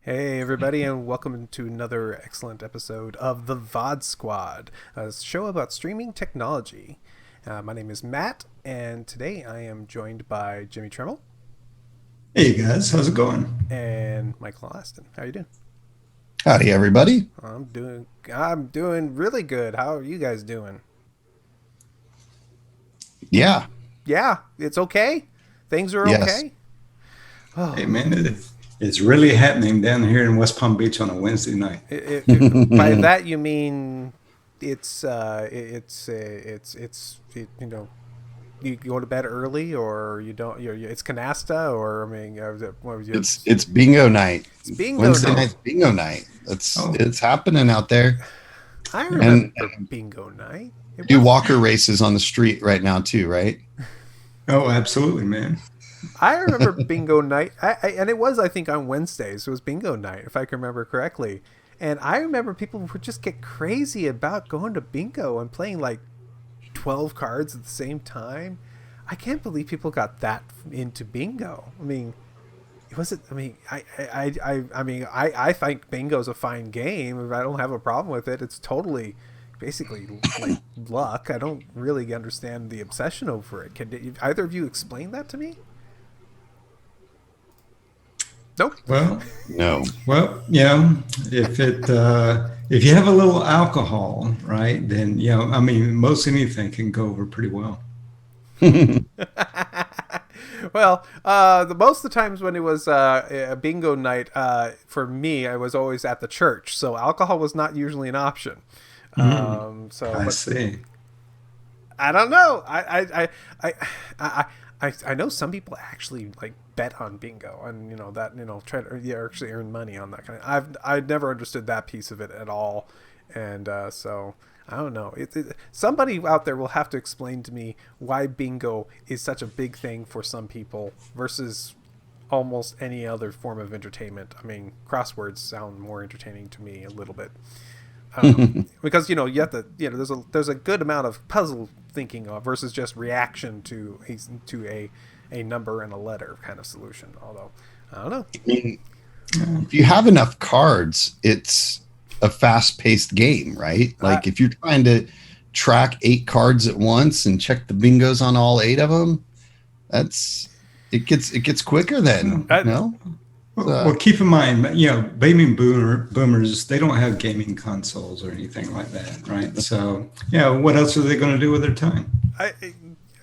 Hey everybody, and welcome to another excellent episode of the VOD Squad, a show about streaming technology. My name is Matt, and today I am joined by Jimmy Tremmel Hey guys, how's it going? and Michael Aston. How are you doing? Howdy, everybody. I'm doing really good. How are you guys doing? Yeah, Yeah, it's okay. Things are yes. okay. Oh, Hey man, it's really happening down here in West Palm Beach on a Wednesday night. by that you mean you know, you go to bed early, or you don't. It's canasta, or I mean, it's bingo night. it's bingo Wednesday night. night's bingo night. It's Oh, it's happening out there. I And remember bingo night. It do was. walker races on the street right now too, right? oh, absolutely, man. I remember bingo night. And it was, I think, on Wednesdays. It was bingo night, if I can remember correctly. And I remember people would just get crazy about going to bingo and playing like 12 cards at the same time. I can't believe people got that into bingo. I mean, it wasn't. I mean, I think bingo's a fine game. I don't have a problem with it. It's totally, basically, like luck. I don't really understand the obsession over it. Can either of you explain that to me? Nope. Well, No. if you have a little alcohol, right, then I mean, most anything can go over pretty well. Well, the most of the times when it was a bingo night, for me, I was always at the church, so alcohol was not usually an option. I But see. I don't know. I know some people actually like bet on bingo, and that try to actually earn money on that kind of. I've never understood that piece of it at all, and so I don't know. Somebody out there will have to explain to me why bingo is such a big thing for some people versus almost any other form of entertainment. I mean, crosswords sound more entertaining to me a little bit. Because you have to there's a good amount of puzzle thinking versus just reaction to a number and a letter kind of solution. Although I don't know. I mean, if you have enough cards, it's a fast-paced game, right? I, Like if you're trying to track 8 cards at once and check the bingos on all 8 of them, that's it gets quicker then, Well, no? well, keep in mind, boomers, they don't have gaming consoles or anything like that, right? So, what else are they going to do with their time? I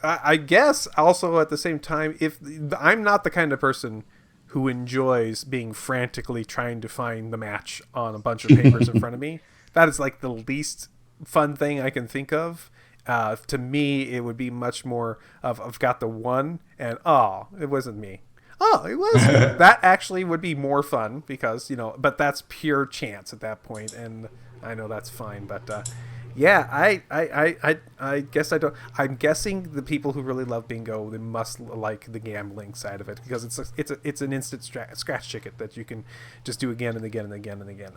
I guess also at the same time, if I'm not the kind of person who enjoys being frantically trying to find the match on a bunch of papers in front of me, that is like the least fun thing I can think of. To me, it would be much more of I've got the one, and oh, it wasn't me. Oh, it was me. That actually would be more fun because but that's pure chance at that point, and I know that's fine, but yeah, I guess I don't. I'm guessing the people who really love bingo, they must like the gambling side of it because it's an instant scratch ticket that you can just do again and again and again and again.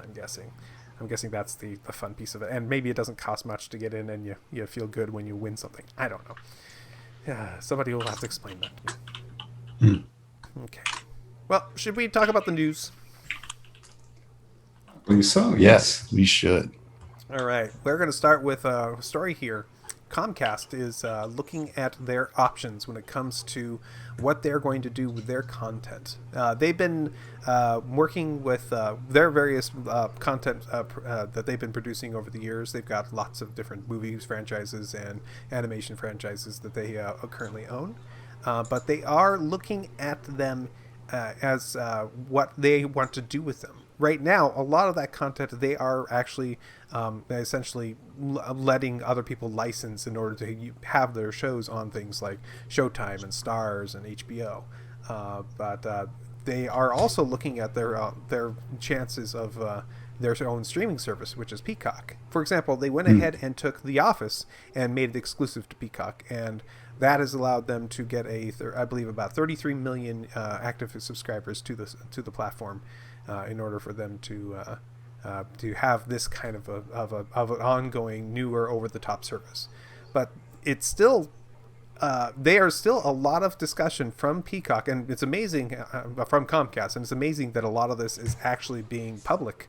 I'm guessing that's the fun piece of it, and maybe it doesn't cost much to get in, and you feel good when you win something. I don't know. Yeah, somebody will have to explain that to me. Okay. Well, should we talk about the news? I believe so, yes. Yes, we should. All right, we're going to start with a story here. Comcast is looking at their options when it comes to what they're going to do with their content. They've been working with their various content that they've been producing over the years. They've got lots of different movies, franchises, and animation franchises that they currently own. But they are looking at them as what they want to do with them. Right now, a lot of that content they are actually essentially letting other people license in order to have their shows on things like Showtime and Stars and HBO. But they are also looking at their chances of their own streaming service, which is Peacock. For example, they went ahead and took The Office and made it exclusive to Peacock, and that has allowed them to get I believe about 33 million active subscribers to the platform, in order for them to have this kind of an ongoing, newer, over-the-top service. But it's still there's still a lot of discussion from Peacock, and it's amazing, from Comcast, and it's amazing that a lot of this is actually being public,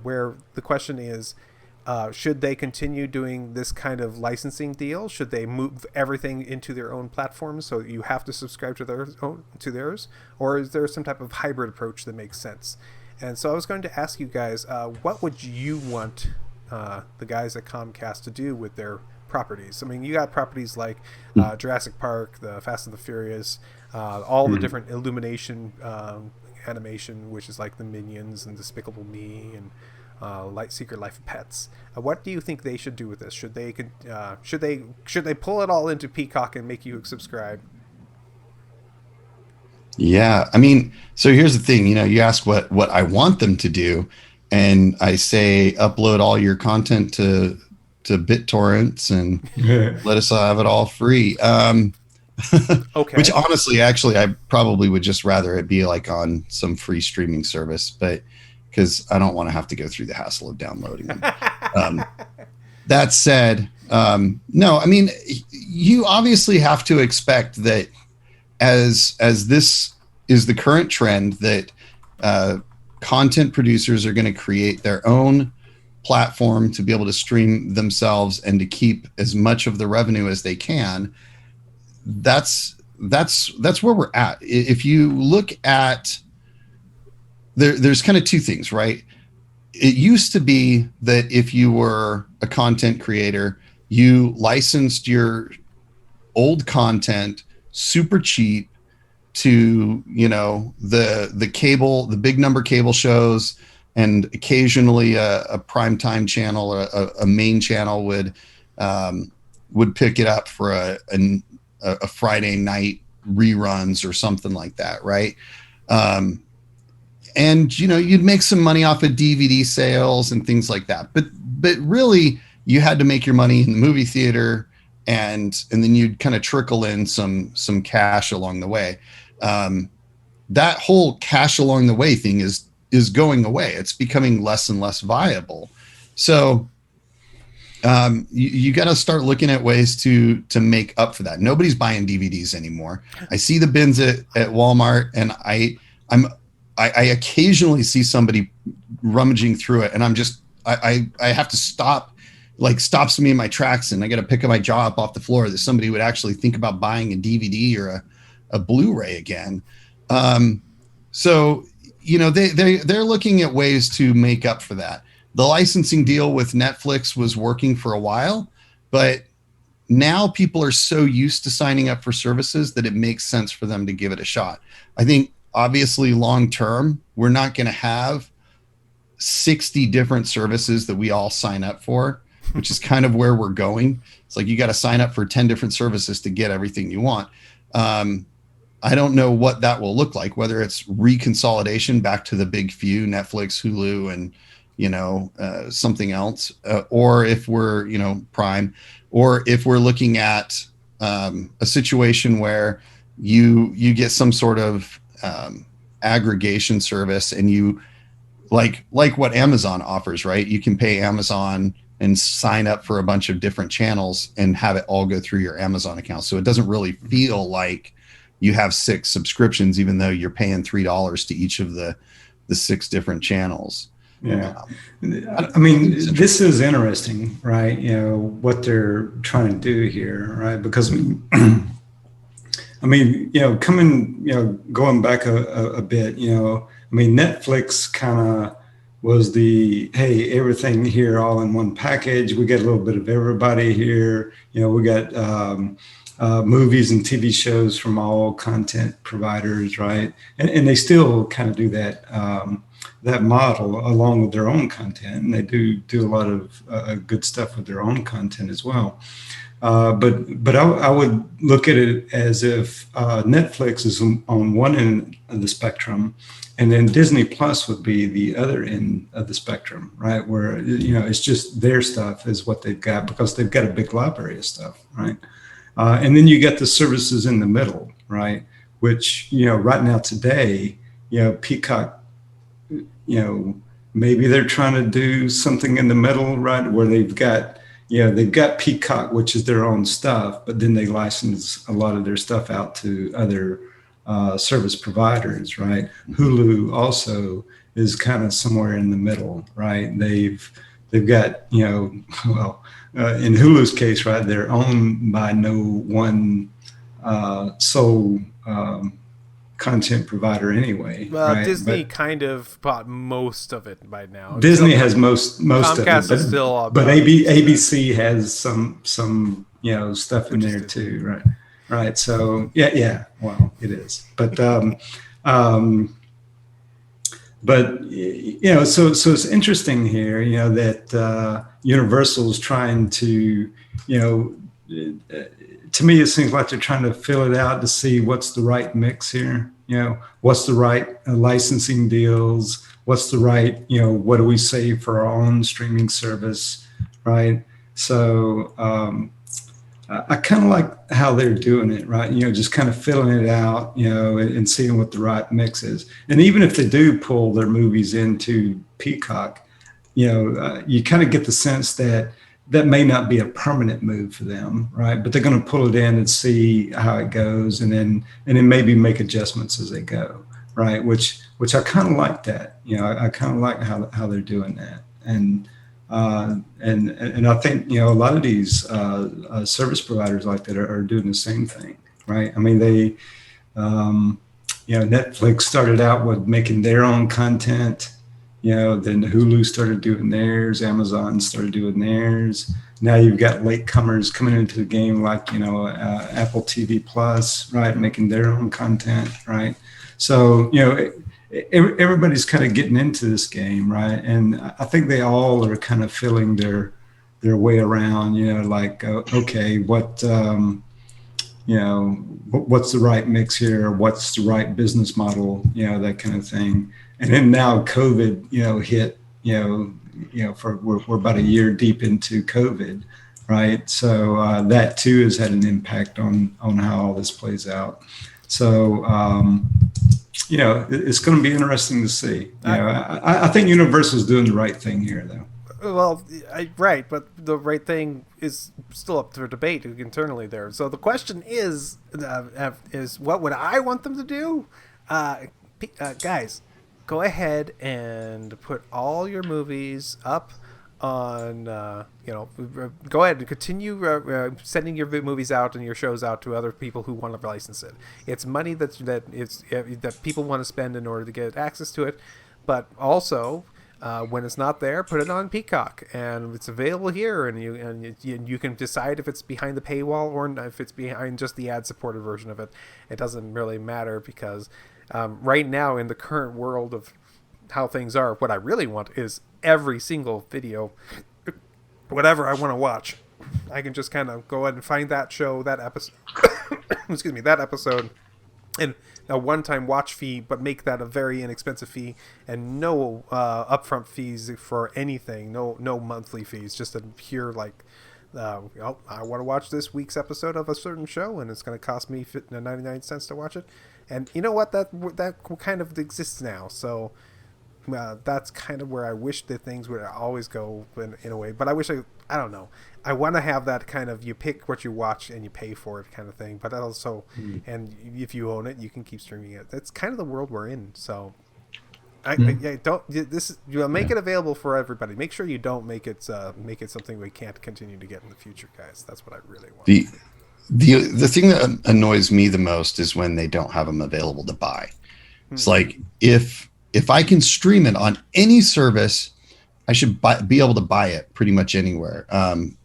where the question is, should they continue doing this kind of licensing deal? Should they move everything into their own platforms so you have to subscribe to theirs? Or is there some type of hybrid approach that makes sense? And so I was going to ask you guys, what would you want the guys at Comcast to do with their properties? I mean, you got properties like Jurassic Park, the Fast and the Furious, all the different Illumination animation, which is like the Minions and Despicable Me and Secret Life of Pets. What do you think they should do with this? Should they pull it all into Peacock and make you subscribe? Yeah, I mean, so here's the thing. You ask what I want them to do, and I say upload all your content to BitTorrents and let us have it all free. Okay. Which honestly, actually, I probably would just rather it be like on some free streaming service, but because I don't want to have to go through the hassle of downloading them. That said, no, I mean, you obviously have to expect that as this is the current trend, that content producers are going to create their own platform to be able to stream themselves and to keep as much of the revenue as they can. That's where we're at. If you look at there's kind of two things, right? It used to be that if you were a content creator, you licensed your old content super cheap to, the big number cable shows, and occasionally a primetime channel or a main channel would pick it up for a Friday night reruns or something like that, right? And you'd make some money off of DVD sales and things like that, but really you had to make your money in the movie theater, and then you'd kind of trickle in some cash along the way. That whole cash along the way thing is going away. It's becoming less and less viable. So you got to start looking at ways to make up for that. Nobody's buying DVDs anymore. I see the bins at Walmart, and I occasionally see somebody rummaging through it, and I have to stop, stops me in my tracks, and I got to pick up my jaw up off the floor that somebody would actually think about buying a DVD or a Blu-ray again. So they're looking at ways to make up for that. The licensing deal with Netflix was working for a while, but now people are so used to signing up for services that it makes sense for them to give it a shot. I think obviously long term, we're not going to have 60 different services that we all sign up for, which is kind of where we're going. It's like you got to sign up for 10 different services to get everything you want. I don't know what that will look like, whether it's reconsolidation back to the big few, Netflix, Hulu, and something else, or if we're Prime, or if we're looking at a situation where you get some sort of aggregation service, and you like what Amazon offers, right? You can pay Amazon and sign up for a bunch of different channels and have it all go through your Amazon account. So it doesn't really feel like you have 6 subscriptions, even though you're paying $3 to each of the 6 different channels. Yeah. I mean, this is interesting, right? What they're trying to do here, right? Because I mean, going back a bit, Netflix kind of was hey, everything here all in one package. We get a little bit of everybody here. We got movies and TV shows from all content providers, right? And they still kind of do that model along with their own content, and they do a lot of good stuff with their own content as well. But I would look at it as if Netflix is on one end of the spectrum, and then Disney Plus would be the other end of the spectrum, right? Where it's just their stuff is what they've got because they've got a big library of stuff, right? And then you get the services in the middle, right? Which right now today, Peacock, maybe they're trying to do something in the middle, right, where they've got Peacock, which is their own stuff, but then they license a lot of their stuff out to other service providers, right? Hulu also is kind of somewhere in the middle, right? They've got well, in Hulu's case, right, they're owned by no one sole content provider anyway. Well, right? Disney But kind of bought most of it by now. Disney has most Comcast of it, is still but about ABC has some stuff in Which is there Disney. too, right? Right. So yeah. Well, it is, but so it's interesting here, that Universal's trying to, to me, it seems like they're trying to fill it out to see what's the right mix here. What's the right licensing deals? What's the right, what do we save for our own streaming service, right? So I kind of like how they're doing it, right? Just kind of filling it out, and seeing what the right mix is. And even if they do pull their movies into Peacock, you kind of get the sense that may not be a permanent move for them, right? But they're going to pull it in and see how it goes, and then maybe make adjustments as they go, right? Which I kind of like that. I kind of like how they're doing that, and I think a lot of these service providers like that are doing the same thing, right? I mean, they Netflix started out with making their own content. Then Hulu started doing theirs, Amazon started doing theirs. Now you've got latecomers coming into the game like, Apple TV Plus, right, making their own content, right? So, everybody's kind of getting into this game, right? And I think they all are kind of feeling their way around, like, okay, what's the right mix here? What's the right business model? That kind of thing. And then now COVID, hit, we're about a year deep into COVID, right? So that too has had an impact on how all this plays out. So, it's going to be interesting to see. I think Universal's doing the right thing here, though. Well, right, but the right thing is still up for debate internally there. So the question is what would I want them to do? Guys, go ahead and put all your movies up on, go ahead and continue sending your movies out and your shows out to other people who want to license it. It's money that people want to spend in order to get access to it, but also when it's not there, put it on Peacock, and it's available here, and you can decide if it's behind the paywall or if it's behind just the ad-supported version of it. It doesn't really matter because right now in the current world of how things are, what I really want is every single video, whatever I want to watch, I can just kind of go ahead and find that show, that episode, that episode, and a one-time watch fee, but make that a very inexpensive fee, and no upfront fees for anything, no monthly fees, just a pure like, I want to watch this week's episode of a certain show, and it's going to cost me 99 cents to watch it. And you know what? That kind of exists now. So that's kind of where I wish that things would always go in a way. But I wish I don't know. I want to have that kind of you pick what you watch and you pay for it kind of thing. But also, and if you own it, you can keep streaming it. That's kind of the world we're in. So make it available for everybody. Make sure you don't make it something we can't continue to get in the future, guys. That's what I really want. The thing that annoys me the most is when they don't have them available to buy. It's like if I can stream it on any service, I should be able to buy it pretty much anywhere.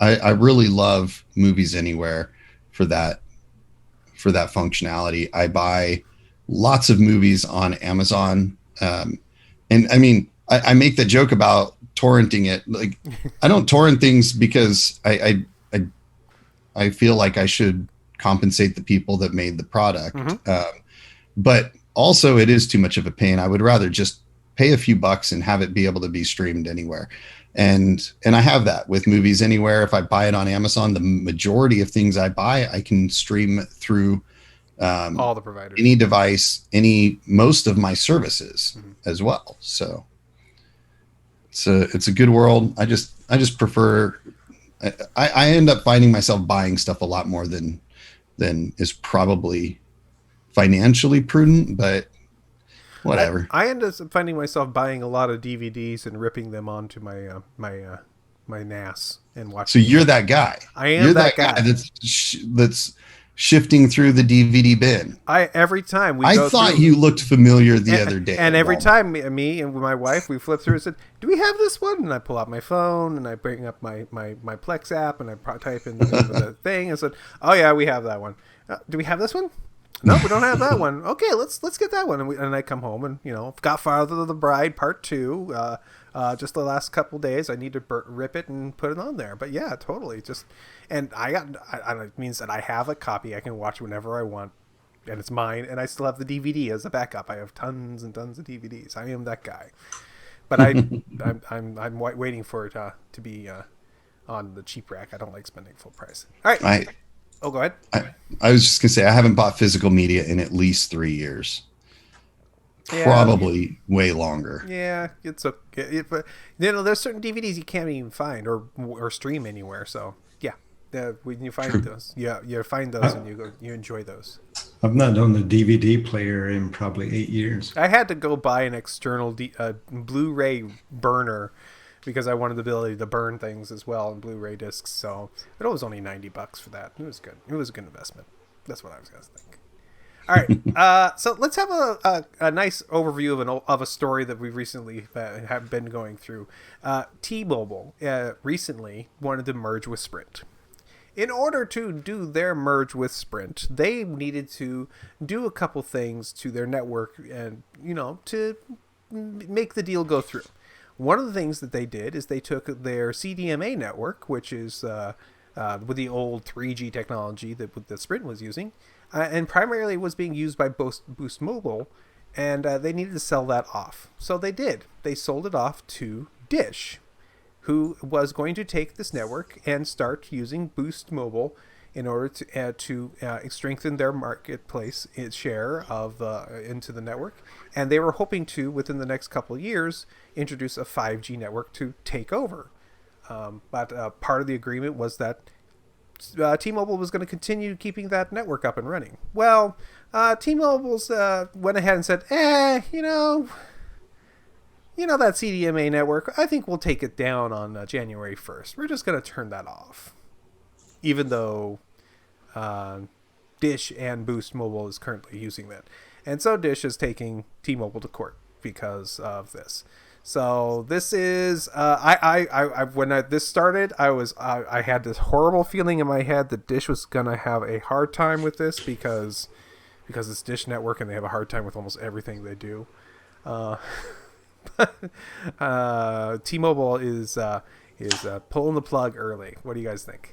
I really love Movies Anywhere for that functionality. I buy lots of movies on Amazon, and I mean I make the joke about torrenting it. Like I don't torrent things because I feel like I should compensate the people that made the product. But also it is too much of a pain. I would rather just pay a few bucks and have it be able to be streamed anywhere. And I have that with Movies Anywhere. If I buy it on Amazon, the majority of things I buy, I can stream through all the providers, any device, most of my services as well. So it's a good world. I just prefer, I end up finding myself buying stuff a lot more than is probably financially prudent, but whatever. I end up finding myself buying a lot of DVDs and ripping them onto my my NAS and watching. So you're that guy. I am that guy that's shifting through the DVD bin. Every time we I go thought through, you looked familiar the other day. And every time me and my wife, we flip through and said, do we have this one? And I pull out my phone and I bring up my Plex app and I type in the name of the thing and said, oh yeah, we have that one. Do we have this one? No, we don't have that one. Okay, let's get that one. And I come home and, Godfather of the Bride Part 2, just the last couple days, I need to rip it and put it on there. But yeah, totally. And it means that I have a copy. I can watch whenever I want, and it's mine. And I still have the DVD as a backup. I have tons and tons of DVDs. I am that guy. But I'm waiting for it to be on the cheap rack. I don't like spending full price. All right. Oh, go ahead. I was just gonna say I haven't bought physical media in at least 3 years. Probably way longer. Yeah, it's okay. But there's certain DVDs you can't even find or stream anywhere. So yeah, when you find those, you find those and you enjoy those. I've not done the DVD player in probably 8 years. I had to go buy an external Blu-ray burner because I wanted the ability to burn things as well in Blu-ray discs. So it was only $90 for that. It was good. It was a good investment. That's what I was going to think. All right. So let's have a nice overview of a story that we recently have been going through. T-Mobile recently wanted to merge with Sprint. In order to do their merge with Sprint, they needed to do a couple things to their network and, to make the deal go through. One of the things that they did is they took their CDMA network, which is with the old 3G technology that Sprint was using, and primarily was being used by Boost Mobile, and they needed to sell that off. So they did. They sold it off to Dish, who was going to take this network and start using Boost Mobile in order to strengthen their marketplace share of into the network. And they were hoping to, within the next couple of years, introduce a 5G network to take over. But part of the agreement was that T-Mobile was going to continue keeping that network up and running. Well, T-Mobile's went ahead and said, that CDMA network, I think we'll take it down on January 1st. We're just going to turn that off. Even though Dish and Boost Mobile is currently using that. And so Dish is taking T-Mobile to court because of this. So this is when this started, I had this horrible feeling in my head that Dish was gonna have a hard time with this because it's Dish Network and they have a hard time with almost everything they do. T-Mobile is pulling the plug early. What do you guys think?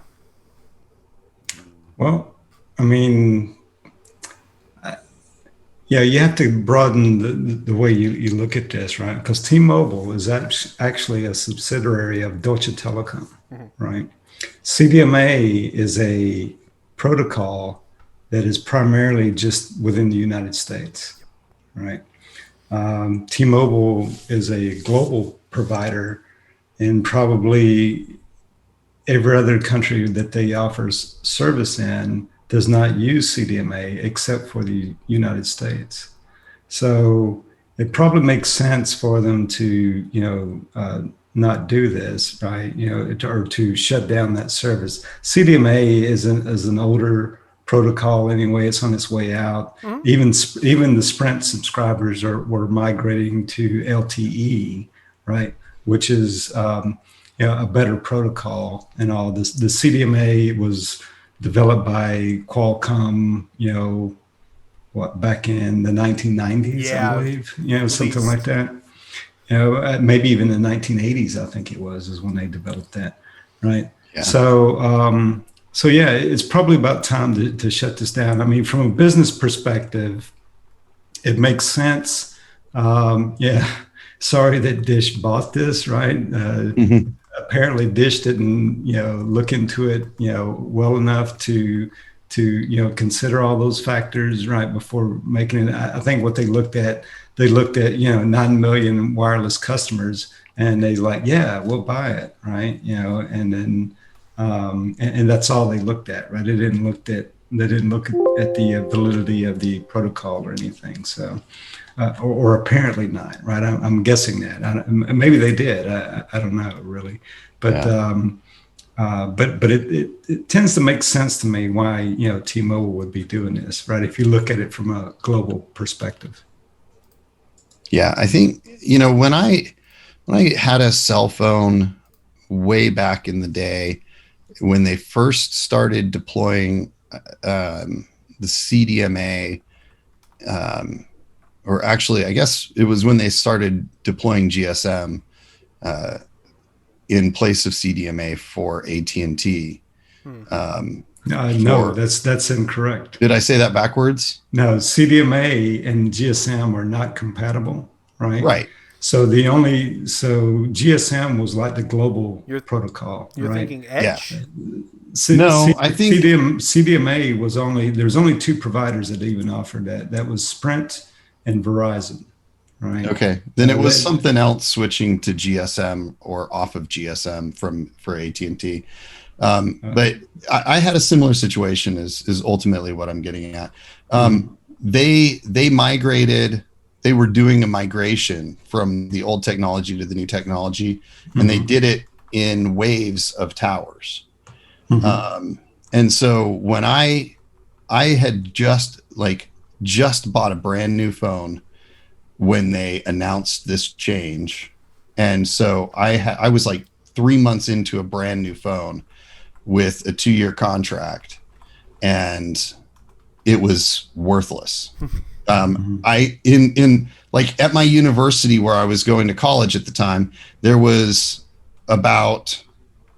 Well, I mean, you have to broaden the way you look at this, right? Because T-Mobile is actually a subsidiary of Deutsche Telekom, right? CDMA is a protocol that is primarily just within the United States, right? T-Mobile is a global provider in probably every other country that they offers service in does not use CDMA except for the United States. So it probably makes sense for them to, not do this, right? Or to shut down that service. CDMA is an older protocol anyway. It's on its way out. Mm-hmm. Even the Sprint subscribers were migrating to LTE, right? Which is a better protocol and all this. The CDMA was developed by Qualcomm, back in the 1990s, I believe, something like that. Maybe even the 1980s, I think is when they developed that, right? Yeah. So So yeah, it's probably about time to shut this down. I mean, from a business perspective, it makes sense. Yeah, sorry that Dish bought this, right? Mhm. Apparently Dish didn't, look into it, well enough to consider all those factors right before making it. I think what they looked at, 9 million wireless customers, and they like, yeah, we'll buy it, right? And then and that's all they looked at, right? They didn't look at the validity of the protocol or anything. So or apparently not, right? I'm guessing that. Maybe they did. I don't know really, but Yeah. It tends to make sense to me why T-Mobile would be doing this, right? If you look at it from a global perspective. Yeah, I think when I had a cell phone way back in the day, when they first started deploying the CDMA, or actually, I guess it was when they started deploying GSM in place of CDMA for AT&T. No, that's incorrect. Did I say that backwards? No, CDMA and GSM are not compatible, right? Right. So GSM was like the global protocol, You're right? thinking Edge? Yeah. No, I think CDMA there's only two providers that even offered that. That was Sprint and Verizon, right? Okay, then it was something else switching to GSM or off of GSM for AT&T. But I had a similar situation is ultimately what I'm getting at. They migrated. They were doing a migration from the old technology to the new technology, and they did it in waves of towers. And so when I had just bought a brand new phone when they announced this change, and so I was like 3 months into a brand new phone with a 2-year contract, and it was worthless. I in like at my university where I was going to college at the time, there was about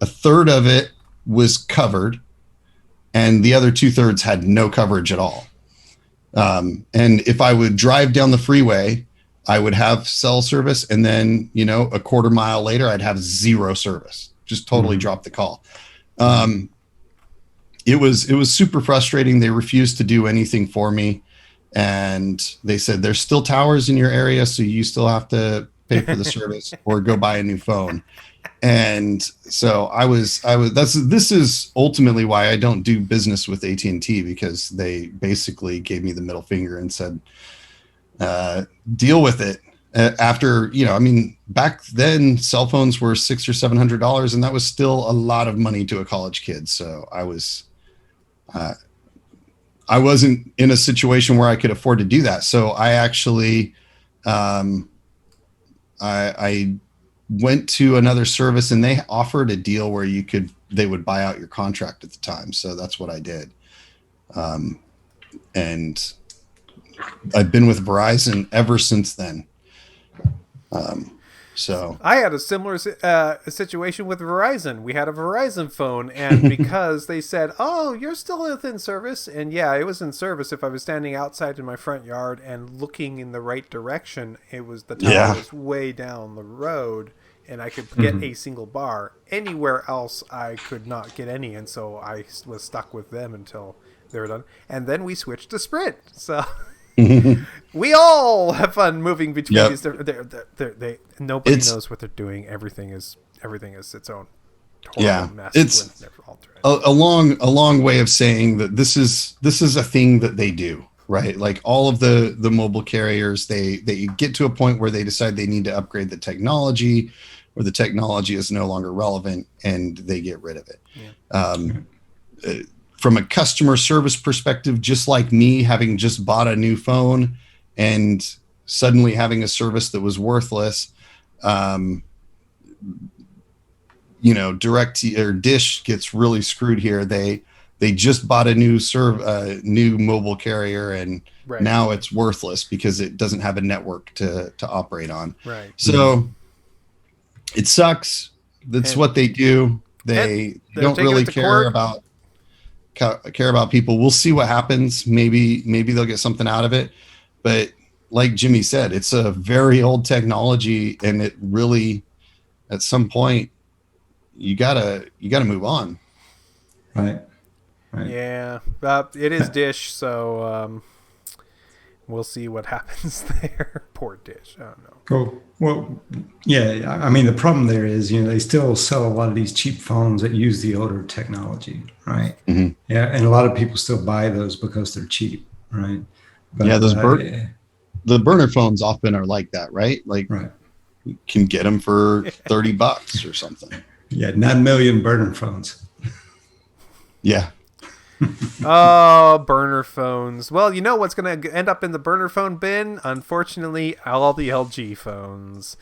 a third of it was covered, and the other 2/3 had no coverage at all. And if I would drive down the freeway, I would have cell service, and then a quarter mile later, I'd have zero service. Just totally drop the call. It was super frustrating. They refused to do anything for me, and they said there's still towers in your area, so you still have to pay for the service or go buy a new phone. And so this is ultimately why I don't do business with AT&T, because they basically gave me the middle finger and said, deal with it. After, back then cell phones were $600 or $700, and that was still a lot of money to a college kid. So I wasn't in a situation where I could afford to do that. So I actually, I went to another service, and they offered a deal where they would buy out your contract at the time. So that's what I did. And I've been with Verizon ever since then. So I had a similar situation with Verizon. We had a Verizon phone, and because they said, "Oh, you're still within service," and yeah, it was in service. If I was standing outside in my front yard and looking in the right direction, the tower was way down the road, and I could get a single bar. Anywhere else, I could not get any, and so I was stuck with them until they were done. And then we switched to Sprint. So. We all have fun moving between these different. Nobody knows what they're doing. Everything is its own horrible mess. It's a long way of saying that this is a thing that they do, right? Like all of the mobile carriers, they get to a point where they decide they need to upgrade the technology, or the technology is no longer relevant, and they get rid of it. From a customer service perspective, just like me having just bought a new phone and suddenly having a service that was worthless, Direct or Dish gets really screwed here. They just bought a new mobile carrier, and now it's worthless because it doesn't have a network to operate on. Right. So it sucks. That's what they do. They don't really care about. care about people. We'll see what happens. Maybe they'll get something out of it. But like Jimmy said, it's a very old technology, and it really, at some point, you gotta move on. Right. Yeah, it is Dish, so we'll see what happens there. Poor Dish. I don't know. Well, yeah. I mean, the problem there is, they still sell a lot of these cheap phones that use the older technology, right? Mm-hmm. Yeah, and a lot of people still buy those because they're cheap, right? But, Yeah, the burner phones often are like that, right? Like, right. you can get them for $30 or something. Yeah, 9 million burner phones. Yeah. Oh, burner phones. Well, you know what's going to end up in the burner phone bin? Unfortunately, all the LG phones.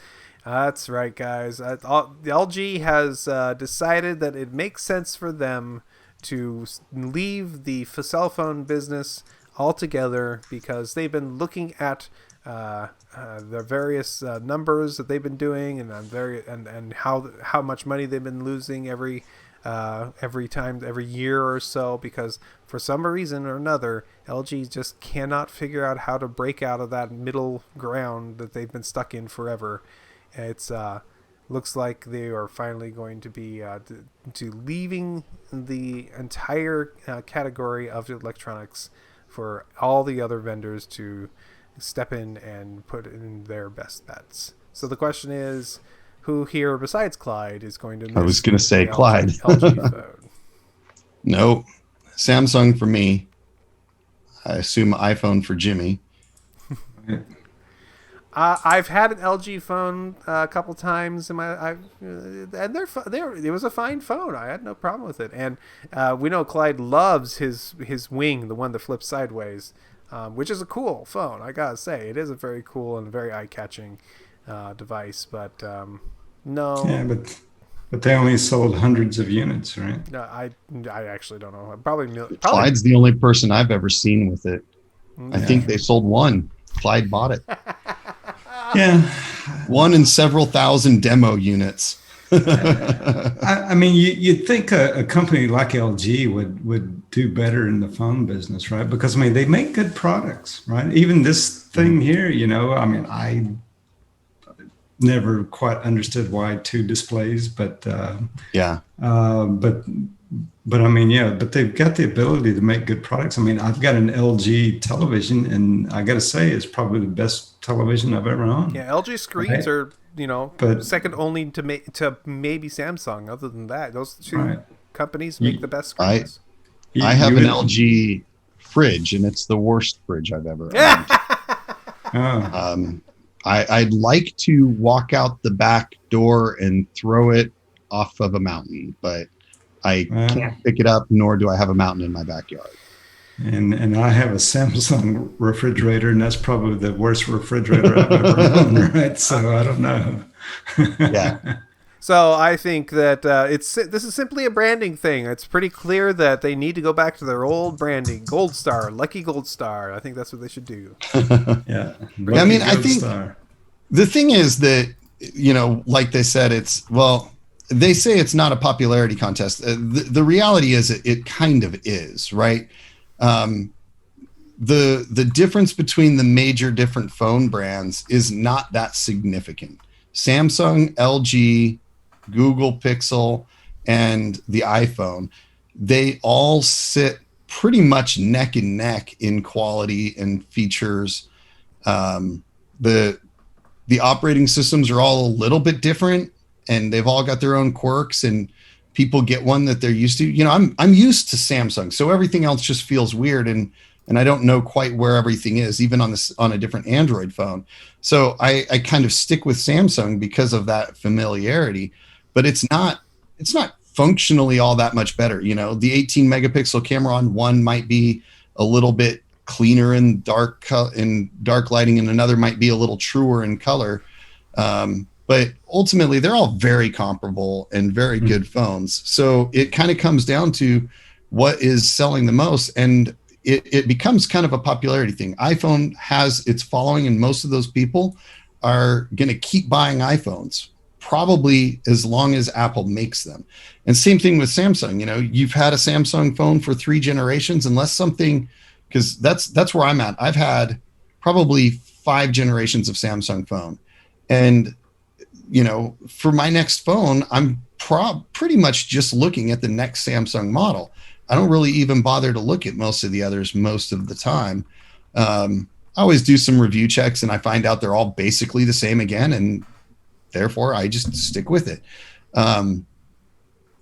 That's right, guys. The LG has decided that it makes sense for them to leave the cell phone business altogether, because they've been looking at the various numbers that they've been doing, and how much money they've been losing every year or so, because for some reason or another, LG just cannot figure out how to break out of that middle ground that they've been stuck in forever. It's looks like they are finally going to be to leaving the entire category of electronics for all the other vendors to step in and put in their best bets. So the question is, who here besides Clyde is going to miss? I was going to say Clyde. LG phone? No, Samsung for me. I assume iPhone for Jimmy. I've had an LG phone a couple times in and it was a fine phone. I had no problem with it, and we know Clyde loves his wing, the one that flips sideways, which is a cool phone. I gotta say, it is a very cool and very eye-catching device. But no, yeah, but they only sold hundreds of units, right? No, I actually don't know. Probably. Clyde's the only person I've ever seen with it. I think they sold one. Clyde bought it. Yeah, one in several thousand demo units. I mean, you'd think a company like LG would do better in the phone business, right? Because I mean, they make good products, right? Even this thing here, I mean, I never quite understood why 2 displays, but but I mean, yeah, but they've got the ability to make good products. I mean, I've got an LG television, and I got to say, it's probably the best television I've ever owned. Yeah, LG screens are, but second only to maybe Samsung. Other than that, those two companies make the best screens. I have an LG fridge, and it's the worst fridge I've ever owned. I'd like to walk out the back door and throw it off of a mountain, but I can't pick it up, nor do I have a mountain in my backyard. And I have a Samsung refrigerator, and that's probably the worst refrigerator I've ever owned, right? So I don't know. Yeah. So I think that this is simply a branding thing. It's pretty clear that they need to go back to their old branding, Gold Star, Lucky Gold Star. I think that's what they should do. Yeah. I mean, I think the thing is that, like they said, they say it's not a popularity contest. The reality is it kind of is, right? The difference between the major different phone brands is not that significant. Samsung, LG, Google Pixel, and the iPhone, they all sit pretty much neck and neck in quality and features. The operating systems are all a little bit different, and they've all got their own quirks, and people get one that they're used to. I'm used to Samsung, so everything else just feels weird, and I don't know quite where everything is, even on a different Android phone. So I kind of stick with Samsung because of that familiarity, but it's not functionally all that much better. The 18 megapixel camera on one might be a little bit cleaner in dark lighting, and another might be a little truer in color. But ultimately, they're all very comparable and very good phones. So it kind of comes down to what is selling the most, and it becomes kind of a popularity thing. iPhone has its following, and most of those people are going to keep buying iPhones. probably as long as Apple makes them. And same thing with Samsung. You know, you've had a Samsung phone for 3 generations, unless something, because that's where I'm at. I've had probably 5 generations of Samsung phone, and you know, for my next phone, I'm pretty much just looking at the next Samsung model. I don't really even bother to look at most of the others most of the time. I always do some review checks, and I find out they're all basically the same again, and therefore I just stick with it.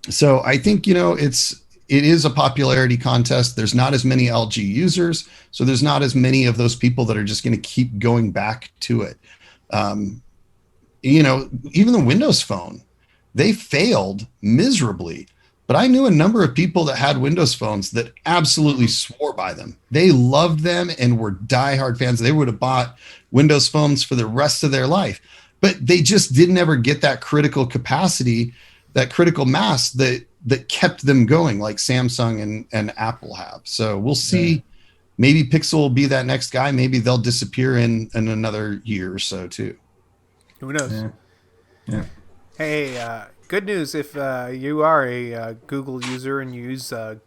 So I think, you know, it is a popularity contest. There's not as many LG users, so there's not as many of those people that are just going to keep going back to it. You know, even the Windows Phone, they failed miserably. But I knew a number of people that had Windows phones that absolutely swore by them. They loved them and were diehard fans. They would have bought Windows phones for the rest of their life. But they just didn't ever get that critical capacity, that critical mass that kept them going, like Samsung and Apple have. So we'll see. Yeah. Maybe Pixel will be that next guy. Maybe they'll disappear in another year or so too. Who knows? Yeah. Hey, good news if you are a Google user and you use the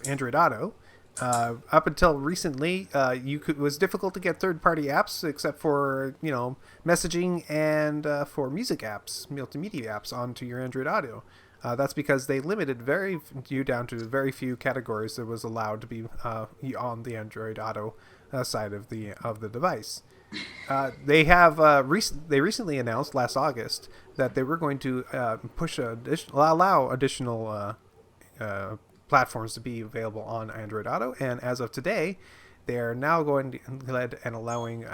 Android Auto. Up until recently, it was difficult to get third-party apps, except for, you know, messaging and for music apps, multimedia apps onto your Android Auto. That's because they limited you down to very few categories that was allowed to be on the Android Auto side of the device. They recently announced last August that they were going to allow additional platforms to be available on Android Auto, and as of today, they are now going to ahead and allowing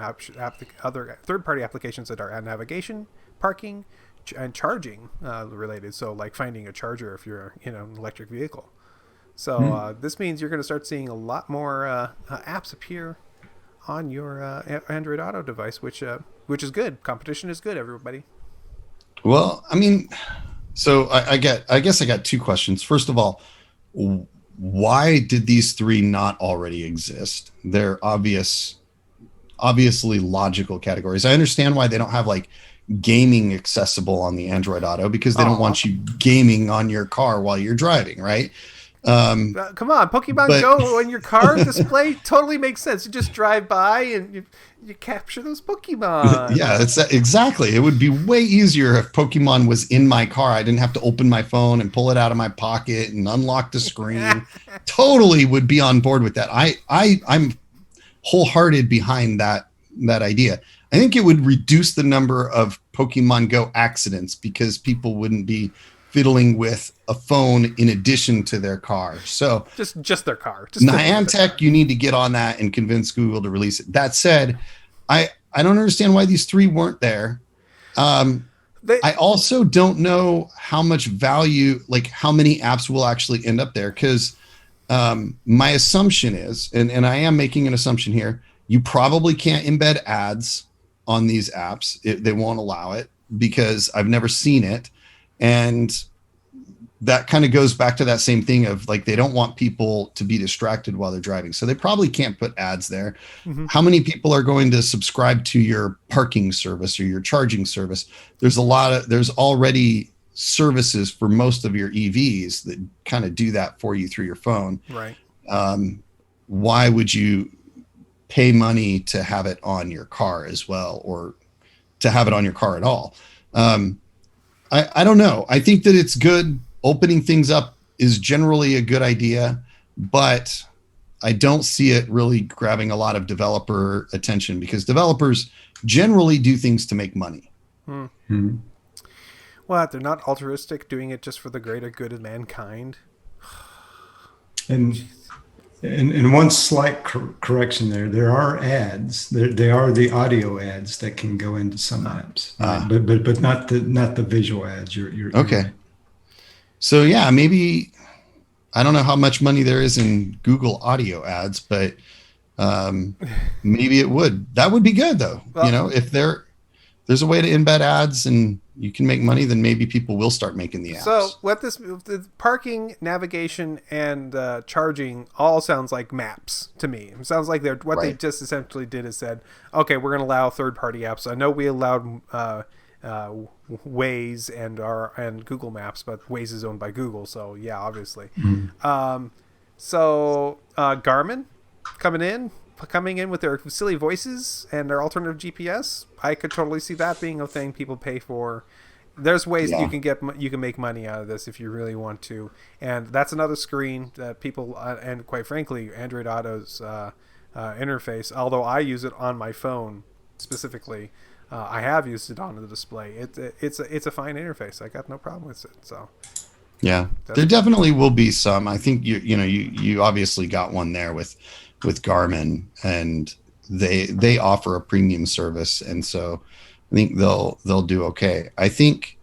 other third-party applications that are navigation, parking, and charging related. So, like finding a charger if you're in an electric vehicle. So this means you're going to start seeing a lot more apps appear on your Android Auto device, which is good. Competition is good, everybody. Well, I mean, so I guess I got 2 questions. First of all, why did these 3 not already exist? They're obviously logical categories. I understand why they don't have like gaming accessible on the Android Auto, because they don't want you gaming on your car while you're driving, right? Come on, Pokemon Go on your car display totally makes sense. You just drive by and you capture those Pokemon. Yeah, that's exactly. It would be way easier if Pokemon was in my car. I didn't have to open my phone and pull it out of my pocket and unlock the screen. Totally would be on board with that. I'm wholehearted behind that idea. I think it would reduce the number of Pokemon Go accidents because people wouldn't be fiddling with a phone in addition to their car. So just their car. Niantic, you need to get on that and convince Google to release it. That said, I don't understand why these 3 weren't there. I also don't know how much value, like how many apps will actually end up there, because my assumption is, and I am making an assumption here, you probably can't embed ads on these apps. They won't allow it because I've never seen it. And that kind of goes back to that same thing of like, they don't want people to be distracted while they're driving. So they probably can't put ads there. Mm-hmm. How many people are going to subscribe to your parking service or your charging service? There's already services for most of your EVs that kind of do that for you through your phone. Right. Why would you pay money to have it on your car as well, or to have it on your car at all? I don't know. I think that it's good. Opening things up is generally a good idea, but I don't see it really grabbing a lot of developer attention, because developers generally do things to make money. Mm-hmm. Well, they're not altruistic, doing it just for the greater good of mankind. And one slight correction there are ads. They are the audio ads that can go into some apps, but not the visual ads. You're okay. Right. So yeah, maybe, I don't know how much money there is in Google audio ads, but maybe it would. That would be good though. Well, you know, if there's a way to embed ads and you can make money, then maybe people will start making the apps. So the parking, navigation, and charging all sounds like maps to me. It sounds like they just essentially did is said, okay, we're going to allow third-party apps. I know we allowed Waze and Google Maps, but Waze is owned by Google, so yeah, obviously. Garmin coming in with their silly voices and their alternative GPS. I could totally see that being a thing people pay for. There's ways that you can make money out of this if you really want to, and that's another screen that people and quite frankly, Android Auto's interface. Although I use it on my phone specifically, I have used it on the display. It's a fine interface. I got no problem with it. So yeah, there definitely will be some. I think you obviously got one there with Garmin, and they offer a premium service, and so I think they'll do okay. I think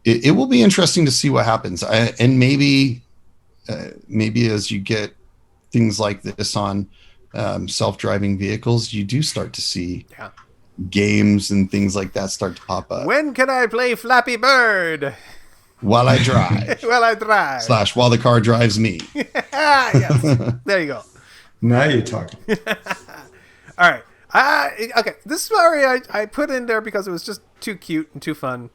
it will be interesting to see what happens. And maybe as you get things like this on self-driving vehicles, you do start to see games and things like that start to pop up. When can I play Flappy Bird? While I drive. While I drive. / while the car drives me. Yes. There you go. Now you're talking. All right. Okay. This story I put in there because it was just too cute and too fun.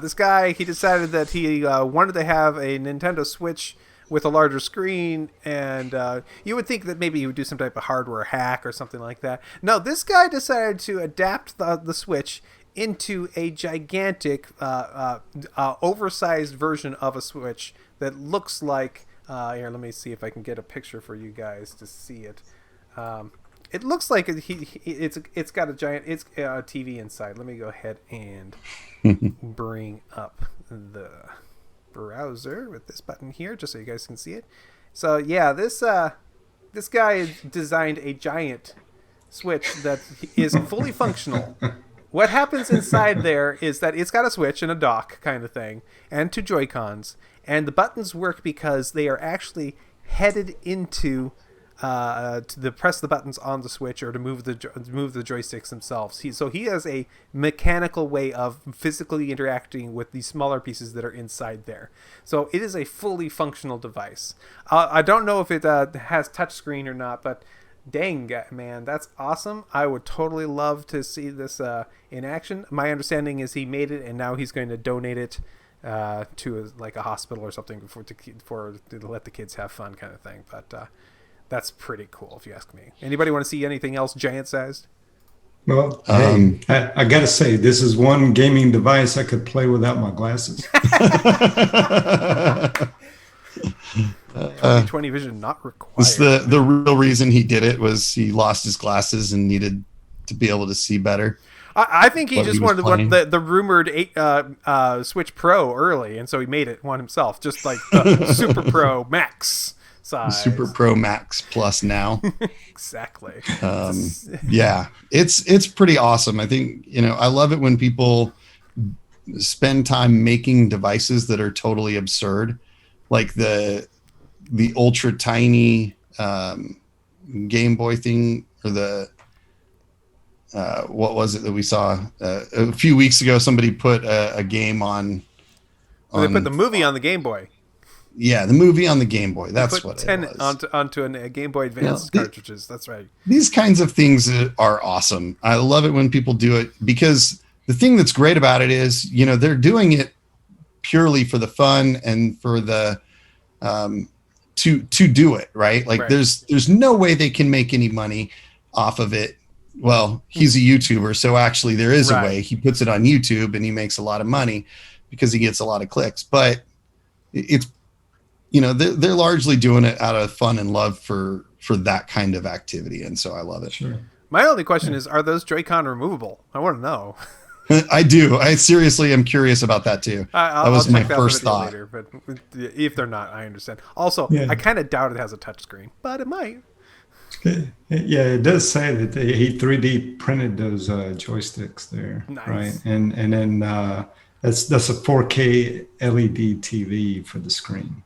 This guy, he decided that he wanted to have a Nintendo Switch with a larger screen, and you would think that maybe he would do some type of hardware hack or something like that. No, this guy decided to adapt the Switch into a gigantic, oversized version of a Switch that looks like... here, let me see if I can get a picture for you guys to see it. It looks like it's got a giant TV inside. Let me go ahead and bring up the browser with this button here, just so you guys can see it. So yeah, this guy designed a giant Switch that is fully functional. What happens inside there is that it's got a switch and a dock kind of thing, and 2 Joy-Cons, and the buttons work because they are actually headed into to press the buttons on the Switch or to move the joysticks themselves. He has a mechanical way of physically interacting with these smaller pieces that are inside there. So it is a fully functional device. I don't know if it has touchscreen or not, but dang, man, that's awesome. I would totally love to see this in action. My understanding is he made it and now he's going to donate it to a hospital or something to let the kids have fun kind of thing. But that's pretty cool if you ask me. Anybody want to see anything else giant sized? Well, hey, I got to say, this is one gaming device I could play without my glasses. 20/20 vision not required. Was the real reason he did it was he lost his glasses and needed to be able to see better? I think he just wanted the rumored Switch Pro early, and so he made it one himself, just like the Super Pro Max size. Super Pro Max Plus now. Exactly. Yeah, it's pretty awesome. I think I love it when people spend time making devices that are totally absurd, like the ultra tiny Game Boy thing, or the what was it that we saw a few weeks ago? Somebody put a game on. They put the movie on the Game Boy. Yeah, the movie on the Game Boy. That's what it was. Onto a Game Boy Advance cartridges. That's right. These kinds of things are awesome. I love it when people do it, because the thing that's great about it is, they're doing it purely for the fun and for the to do it right. Like there's no way they can make any money off of it. Well, he's a YouTuber, so actually there is a way. He puts it on YouTube and he makes a lot of money because he gets a lot of clicks. But it's they're largely doing it out of fun and love for that kind of activity, and so I love it. Sure. My only question is, are those Joy-Con removable? I want to know. I do. I seriously am curious about that too. That was my first thought. Later, but if they're not, I understand. Also, I kind of doubt it has a touchscreen, but it might. Yeah, it does say that he 3D printed those joysticks there, nice. Right? And then that's a 4K LED TV for the screen,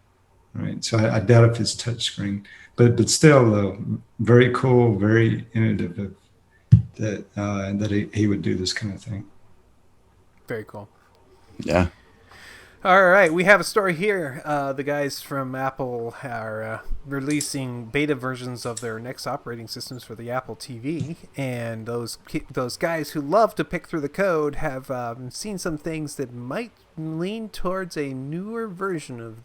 right? So I doubt if it's touchscreen, but still very cool, very innovative that he would do this kind of thing. Very cool. Yeah. All right, we have a story here. The guys from Apple are releasing beta versions of their next operating systems for the Apple TV, and those guys who love to pick through the code have seen some things that might lean towards a newer version of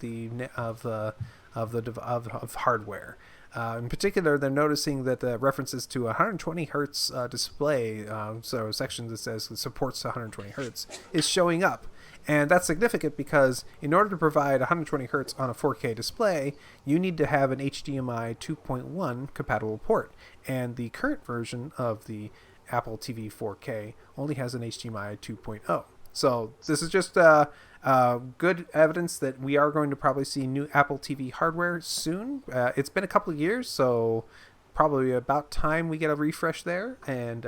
of hardware. In particular, they're noticing that the references to 120 hertz display, so a section that says it supports 120 hertz, is showing up. And that's significant because in order to provide 120 hertz on a 4K display, you need to have an HDMI 2.1 compatible port. And the current version of the Apple TV 4K only has an HDMI 2.0. So this is just good evidence that we are going to probably see new Apple TV hardware soon. It's been a couple of years, so probably about time we get a refresh there. And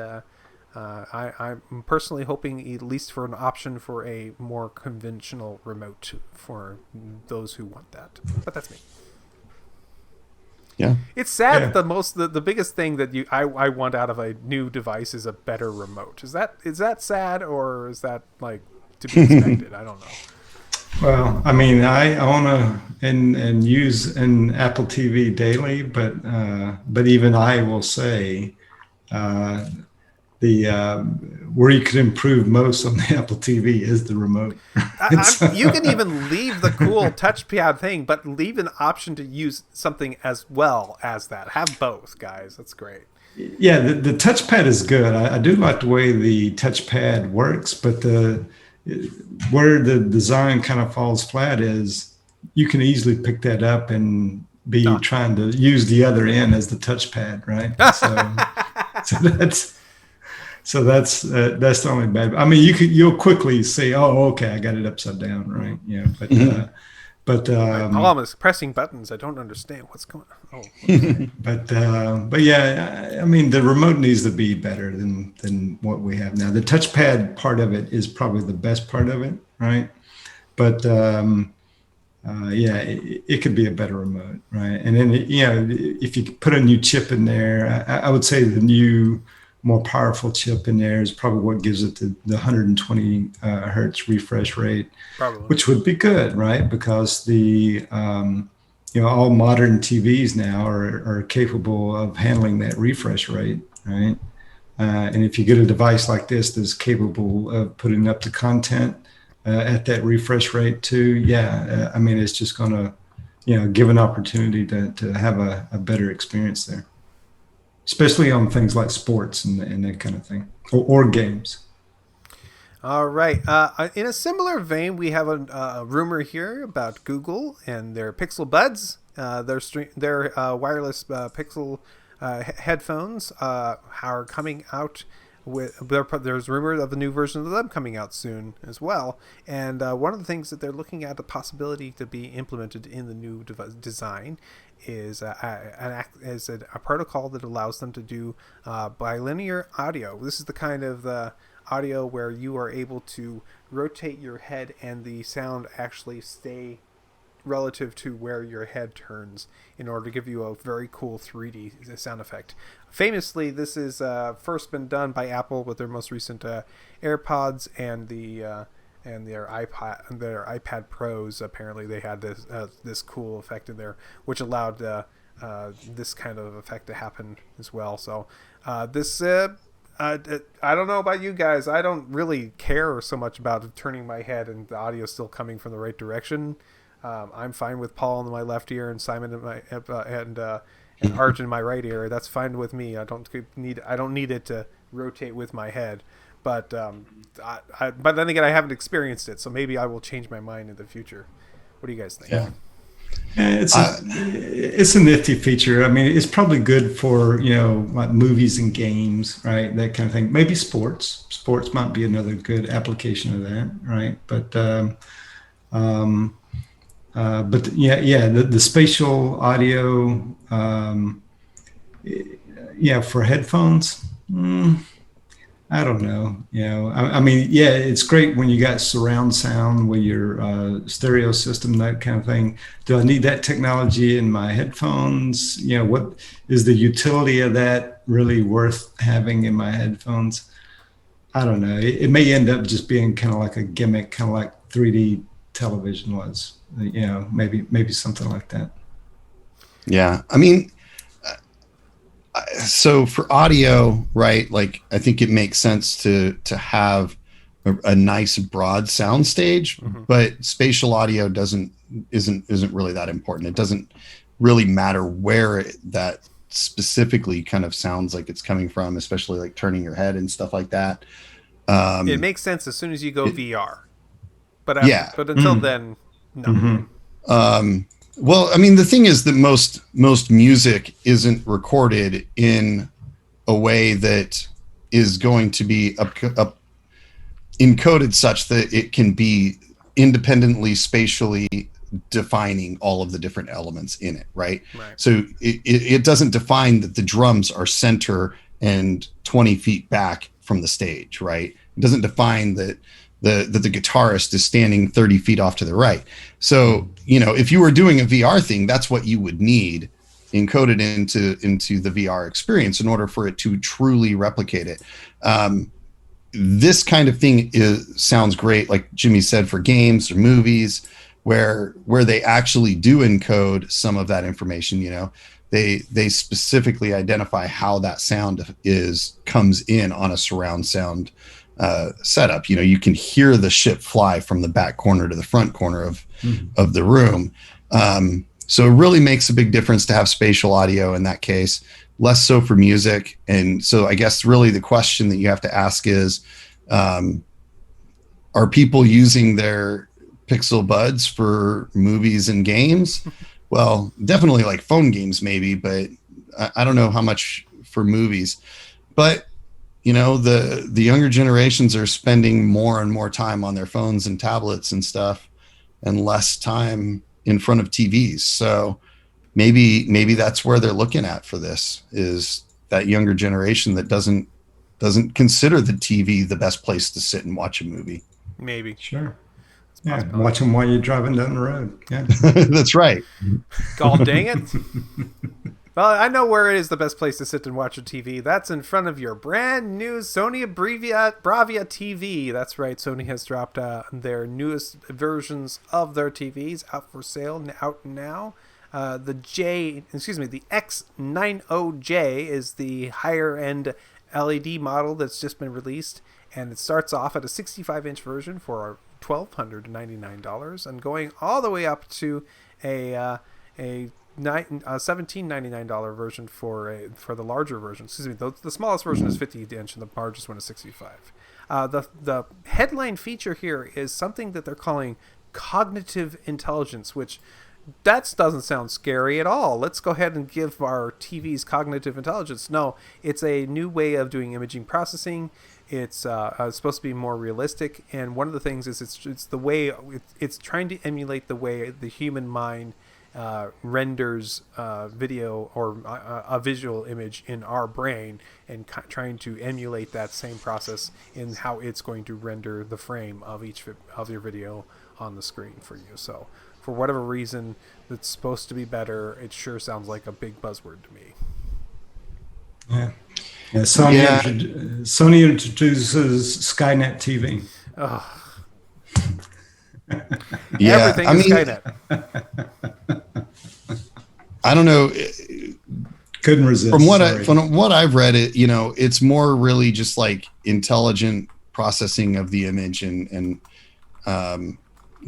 I'm personally hoping at least for an option for a more conventional remote for those who want that. But that's me. Yeah, it's sad that the biggest thing that I want out of a new device is a better remote. Is that sad, or is that like to be expected? I don't know. Well, I mean, I own and use an Apple TV daily, but even I will say where you could improve most on the Apple TV is the remote. You can even leave the cool touchpad thing, but leave an option to use something as well as that. Have both, guys. That's great. Yeah, the touchpad is good. I do like the way the touchpad works, but where the design kind of falls flat is you can easily pick that up and be trying to use the other end as the touchpad, right? So that's the only bad. I mean, you'll quickly say, "Oh, okay, I got it upside down," right? Yeah, but I'm almost pressing buttons. I don't understand what's going on. Oh, okay. but yeah, I mean, the remote needs to be better than what we have now. The touchpad part of it is probably the best part of it, right? But yeah, it could be a better remote, right? And then if you put a new chip in there, I would say the new, more powerful chip in there is probably what gives it the 120 hertz refresh rate, probably. Which would be good, right? Because the all modern TVs now are capable of handling that refresh rate, right? And if you get a device like this that's capable of putting up the content at that refresh rate too, I mean, it's just going to give an opportunity to have a better experience there. Especially on things like sports and that kind of thing, or games. All right. In a similar vein, we have a rumor here about Google and their Pixel Buds. Their wireless Pixel headphones are coming out. There's rumor of a new version of them coming out soon as well. And one of the things that they're looking at the possibility to be implemented in the new design is a protocol that allows them to do bilinear audio. This is the kind of audio where you are able to rotate your head and the sound actually stay relative to where your head turns in order to give you a very cool 3D sound effect. Famously, this is first been done by Apple with their most recent AirPods and their iPad Pros. Apparently, they had this cool effect in there, which allowed this kind of effect to happen as well. So this. I don't know about you guys. I don't really care so much about turning my head and the audio still coming from the right direction. I'm fine with Paul in my left ear and Simon in my and Arch in my right ear. That's fine with me. I don't need it to rotate with my head. But but then again, I haven't experienced it, so maybe I will change my mind in the future. What do you guys think? Yeah. It's a nifty feature. I mean, it's probably good for like movies and games, right? That kind of thing. Maybe sports. Sports might be another good application of that, right? But the spatial audio, for headphones. I don't know. I mean, it's great when you got surround sound with your stereo system, that kind of thing. Do I need that technology in my headphones? What is the utility of that really worth having in my headphones? I don't know. It may end up just being kind of like a gimmick, kind of like 3D television was. You know, maybe something like that. Yeah, I mean, so for audio, right? Like, I think it makes sense to have a nice broad sound stage, but spatial audio isn't really that important. It doesn't really matter where that specifically kind of sounds like it's coming from, especially like turning your head and stuff like that. It makes sense as soon as you go VR, but Yeah. but until then, no. Well, I mean, the thing is that most music isn't recorded in a way that is going to be up encoded such that it can be independently spatially defining all of the different elements in it, right? So it doesn't define that the drums are center and 20 feet back from the stage, right? It doesn't define that the guitarist is standing 30 feet off to the right. So, you know, if you were doing a VR thing, that's what you would need encoded into the VR experience in order for it to truly replicate it. This kind of thing sounds great, like Jimmy said, for games or movies where they actually do encode some of that information. You know, they specifically identify how that sound comes in on a surround sound setup. You know, you can hear the ship fly from the back corner to the front corner of the room. So it really makes a big difference to have spatial audio in that case, less so for music. And so I guess really the question that you have to ask is, are people using their Pixel Buds for movies and games? Well, definitely like phone games maybe, but I don't know how much for movies. But you know, the younger generations are spending more and more time on their phones and tablets and stuff, and less time in front of TVs. So maybe that's where they're looking at for this, is that younger generation that doesn't consider the TV the best place to sit and watch a movie. Maybe. Sure. Yeah, watch them while you're driving down the road. Yeah, that's right. God dang it. Well, I know where it is the best place to sit and watch a TV. That's in front of your brand new Sony Bravia TV. That's right. Sony has dropped their newest versions of their TVs out for sale out now. The X90J is the higher end LED model that's just been released, and it starts off at a 65-inch version for $1,299, and going all the way up to a $1,799 version for the larger version. Excuse me, the smallest version is 50-inch, and the largest one is 65. The headline feature here is something that they're calling cognitive intelligence, which that doesn't sound scary at all. Let's go ahead and give our TVs cognitive intelligence. No, it's a new way of doing imaging processing. It's supposed to be more realistic, and one of the things is it's the way it's trying to emulate the way the human mind renders video or a visual image in our brain, and trying to emulate that same process in how it's going to render the frame of each of your video on the screen for you. So for whatever reason, it's supposed to be better. It sure sounds like a big buzzword to me. Yeah. Sony introduces Skynet TV. Oh. Yeah, everything is Skynet. I don't know. Couldn't resist. From what I've read, it's more really just like intelligent processing of the image and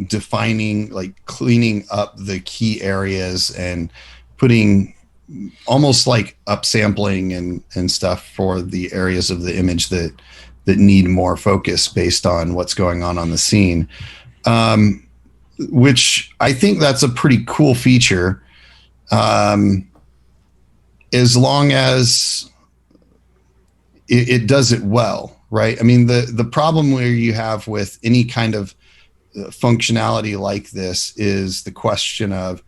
defining, like cleaning up the key areas and putting almost like upsampling and stuff for the areas of the image that need more focus based on what's going on the scene. Which I think that's a pretty cool feature. As long as it does it well, right? I mean, the problem where you have with any kind of functionality like this is the question of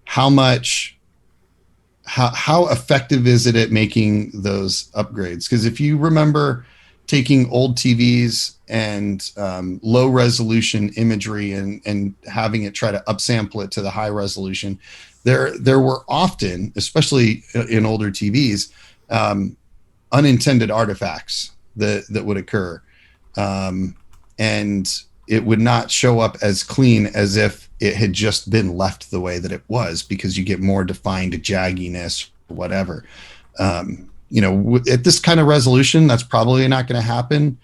how effective is it at making those upgrades? Because if you remember taking old TVs and low resolution imagery and having it try to upsample it to the high resolution, there were often, especially in older TVs, unintended artifacts that would occur. And it would not show up as clean as if it had just been left the way that it was, because you get more defined jagginess or whatever. At this kind of resolution, that's probably not going to happen,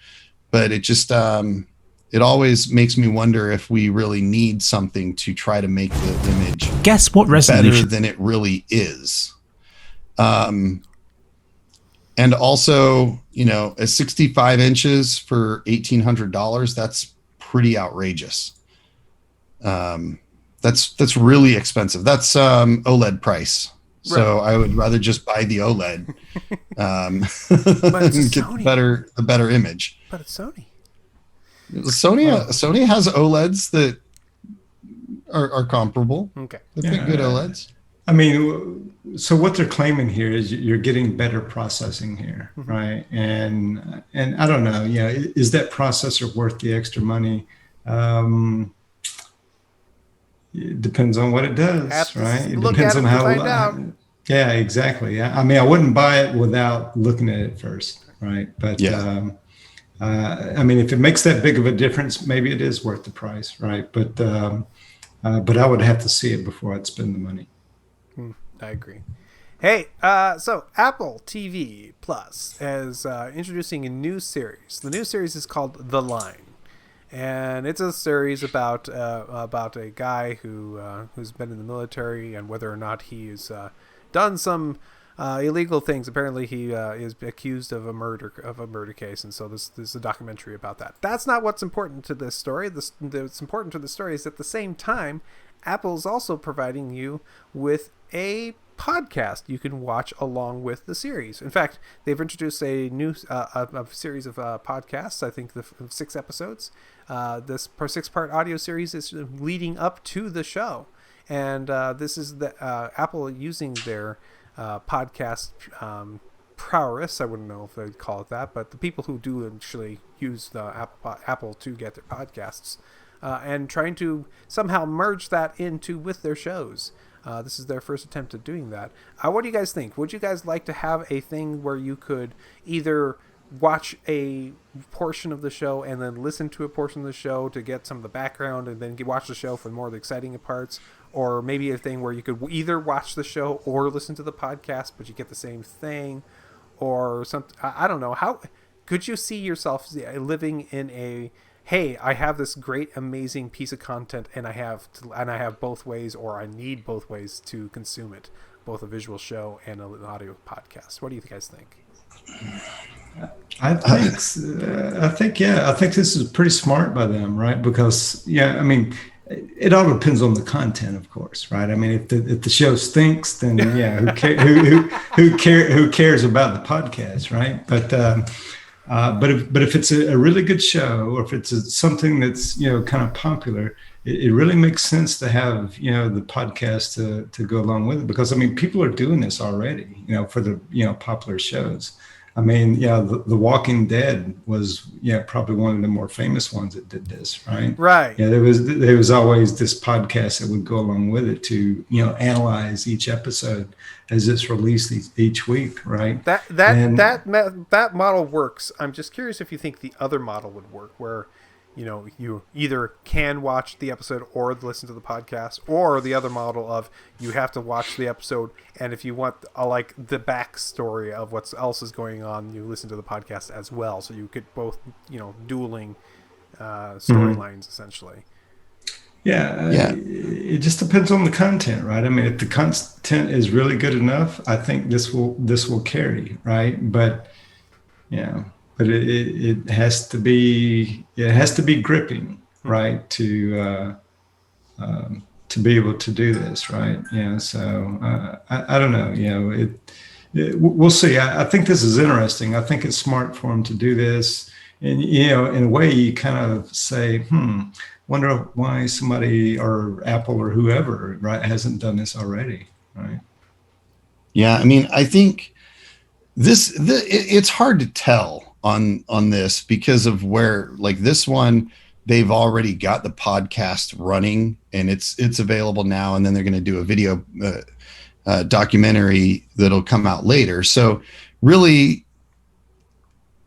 but it just, it always makes me wonder if we really need something to try to make the image guess what resolution better than it really is. And also, at 65 inches for $1,800, that's pretty outrageous. That's really expensive. That's OLED price. So I would rather just buy the OLED and get the better image. But it's Sony. Sony has OLEDs that are comparable. Okay. They're good OLEDs. I mean, so what they're claiming here is you're getting better processing here, right? And I don't know, is that processor worth the extra money? It depends on what it does, right? It depends on how. Yeah, exactly. I mean, I wouldn't buy it without looking at it first, right? But I mean, if it makes that big of a difference, maybe it is worth the price, right? But I would have to see it before I'd spend the money. I agree. Hey, so Apple TV Plus is introducing a new series. The new series is called The Line, and it's a series about a guy who's been in the military and whether or not he's done some illegal things. Apparently, he is accused of a murder case, and so this is a documentary about that. That's not what's important to this story. What's important to the story is at the same time, Apple's also providing you with a podcast you can watch along with the series. In fact, they've introduced a new a series of podcasts. I think the 6 episodes. This 6-part audio series is leading up to the show, and this is the Apple using their podcast prowess. I wouldn't know if they'd call it that, but the people who do actually use the Apple to get their podcasts. And trying to somehow merge that with their shows. This is their first attempt at doing that. What do you guys think? Would you guys like to have a thing where you could either watch a portion of the show and then listen to a portion of the show to get some of the background and then watch the show for more of the exciting parts? Or maybe a thing where you could either watch the show or listen to the podcast, but you get the same thing? Or something. I don't know. How could you see yourself living in a... hey, I have this great, amazing piece of content, and I have both ways, or I need both ways to consume it, both a visual show and an audio podcast. What do you guys think? I think this is pretty smart by them, right? Because I mean, it all depends on the content, of course, right? I mean, if the show stinks, then who cares about the podcast, right? But if it's a really good show, or if it's something that's kind of popular, it really makes sense to have the podcast to go along with it, because I mean, people are doing this already for the popular shows. I mean, the Walking Dead was probably one of the more famous ones that did this, right? Right. Yeah, there was always this podcast that would go along with it to analyze each episode as it's released each week, right? That model works. I'm just curious if you think the other model would work, where you either can watch the episode or listen to the podcast, or the other model of you have to watch the episode, and if you want like the backstory of what else is going on, you listen to the podcast as well, so you get both dueling storylines essentially. It just depends on the content, right? I mean, if the content is really good enough, I think this will carry, right? But but it has to be gripping, right? To be able to do this, right? So I don't know. We'll see. I think this is interesting. I think it's smart for them to do this, and in a way, you kind of say, wonder why somebody or Apple or whoever, right, hasn't done this already, right? Yeah, I mean, I think it's hard to tell on this because of where, like, this one, they've already got the podcast running and it's available now, and then they're going to do a video documentary that'll come out later. So really,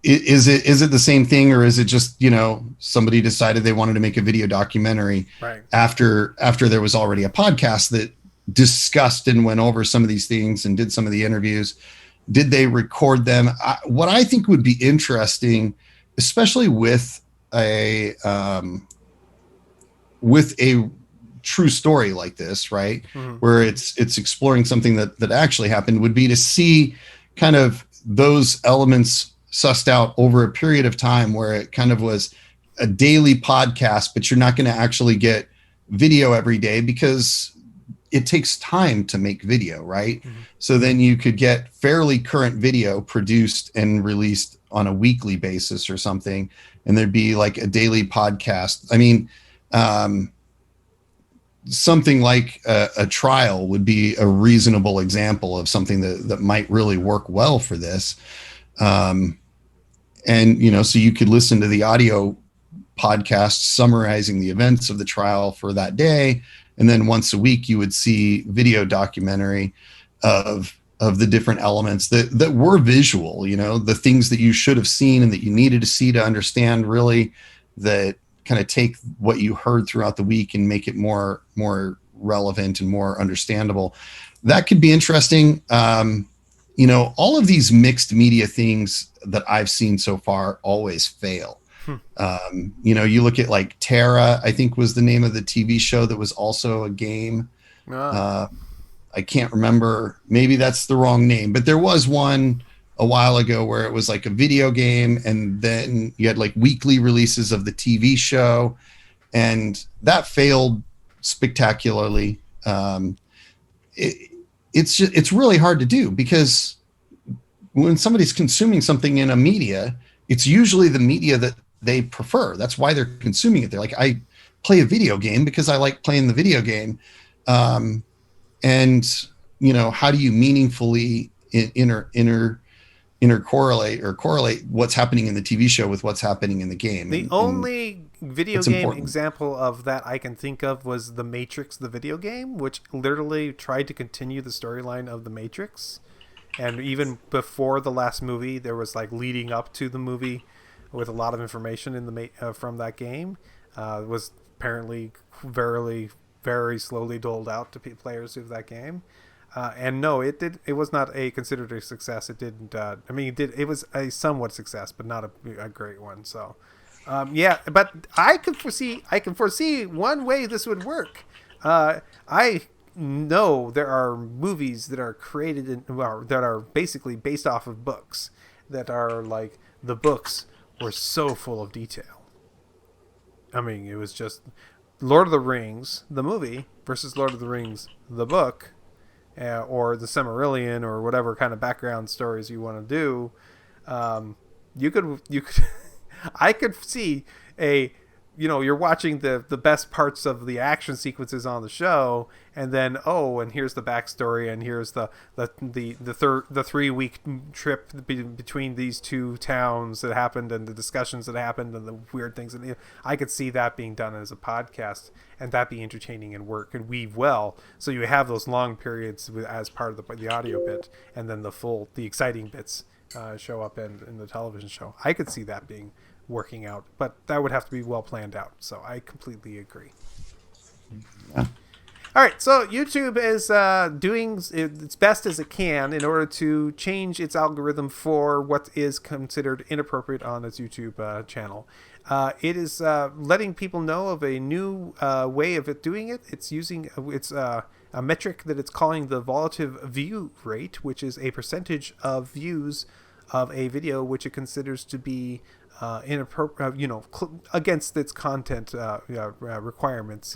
is it the same thing, or is it just, somebody decided they wanted to make a video documentary Right. after there was already a podcast that discussed and went over some of these things and did some of the interviews? Did they record them? What I think would be interesting, especially with a true story like this, right? Mm-hmm. Where it's exploring something that actually happened, would be to see kind of those elements sussed out over a period of time, where it kind of was a daily podcast, but you're not going to actually get video every day because it takes time to make video, right? Mm-hmm. So then you could get fairly current video produced and released on a weekly basis or something, and there'd be like a daily podcast. I mean, something like a trial would be a reasonable example of something that might really work well for this. And, so you could listen to the audio podcast summarizing the events of the trial for that day. And then once a week, you would see video documentary of the different elements that were visual, the things that you should have seen and that you needed to see to understand, really, that kind of take what you heard throughout the week and make it more relevant and more understandable. That could be interesting. All of these mixed media things that I've seen so far always fail. You look at like Terra, I think was the name of the TV show that was also a game. I can't remember. Maybe that's the wrong name, but there was one a while ago where it was like a video game, and then you had like weekly releases of the TV show, and that failed spectacularly. It's really hard to do, because when somebody's consuming something in a media, it's usually the media that they prefer. That's why they're consuming it. They're like, I play a video game because I like playing the video game. And how do you meaningfully intercorrelate or correlate what's happening in the TV show with what's happening in the game? The only video game important example of that I can think of was The Matrix, the video game, which literally tried to continue the storyline of The Matrix. And even before the last movie, there was like leading up to the movie with a lot of information in the from that game. It was apparently very, very slowly doled out to players of that game. And no, it was not considered a success. It didn't. It was a somewhat success, but not a great one. So, but I can foresee one way this would work. I know there are movies that are created that are basically based off of books that are like, the books were so full of detail. I mean, it was just Lord of the Rings, the movie, versus Lord of the Rings, the book. Or the Silmarillion, or whatever kind of background stories you want to do, you could I could see you're watching the best parts of the action sequences on the show, and then and here's the backstory, and here's the 3-week trip between these two towns that happened, and the discussions that happened, and the weird things. And I could see that being done as a podcast, and that be entertaining and work and weave well. So you have those long periods as part of the audio bit, and then the exciting bits show up in the television show. I could see that being working out, but that would have to be well planned out. So I completely agree. Yeah. All right, so YouTube is doing its best as it can in order to change its algorithm for what is considered inappropriate on its YouTube channel. It is letting people know of a new way of it doing it. It's using a metric that it's calling the volative view rate, which is a percentage of views of a video which it considers to be inappropriate, against its content requirements.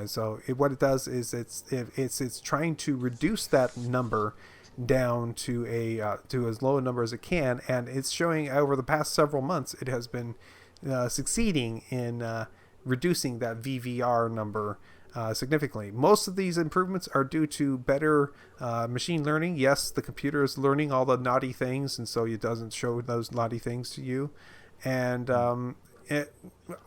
So what it does is it's trying to reduce that number down to as low a number as it can, and it's showing over the past several months it has been succeeding in reducing that VVR number significantly. Most of these improvements are due to better machine learning. Yes, the computer is learning all the naughty things, and so it doesn't show those naughty things to you. And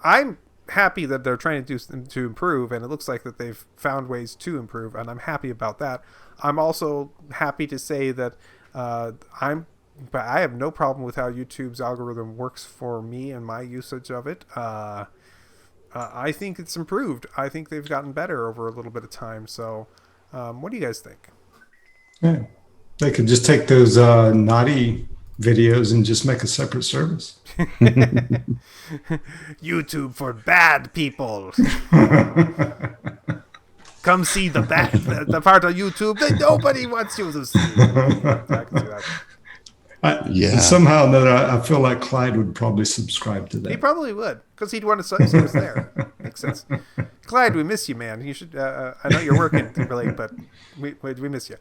I'm happy that they're trying to improve, and it looks like that they've found ways to improve, and I'm happy about that. I'm also happy to say that I'm but I have no problem with how YouTube's algorithm works for me and my usage of it. I think it's improved. I think they've gotten better over a little bit of time. So, what do you guys think? Yeah. They could just take those naughty videos and just make a separate service. YouTube for bad people. Come see the part of YouTube that nobody wants you to see. I can see that. Somehow or another, I feel like Clyde would probably subscribe to that. He probably would, because he'd want to see us there. Makes sense. Clyde, we miss you, man. You should. I know you're working late, but we miss you.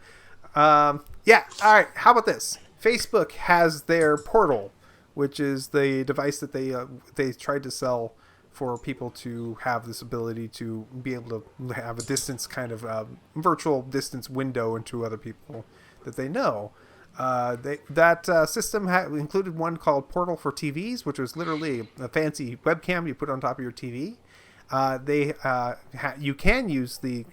Yeah. All right. How about this? Facebook has their Portal, which is the device that they tried to sell for people to have this ability to be able to have a distance kind of virtual distance window into other people that they know. That system included one called Portal for TVs, which was literally a fancy webcam you put on top of your TV. You can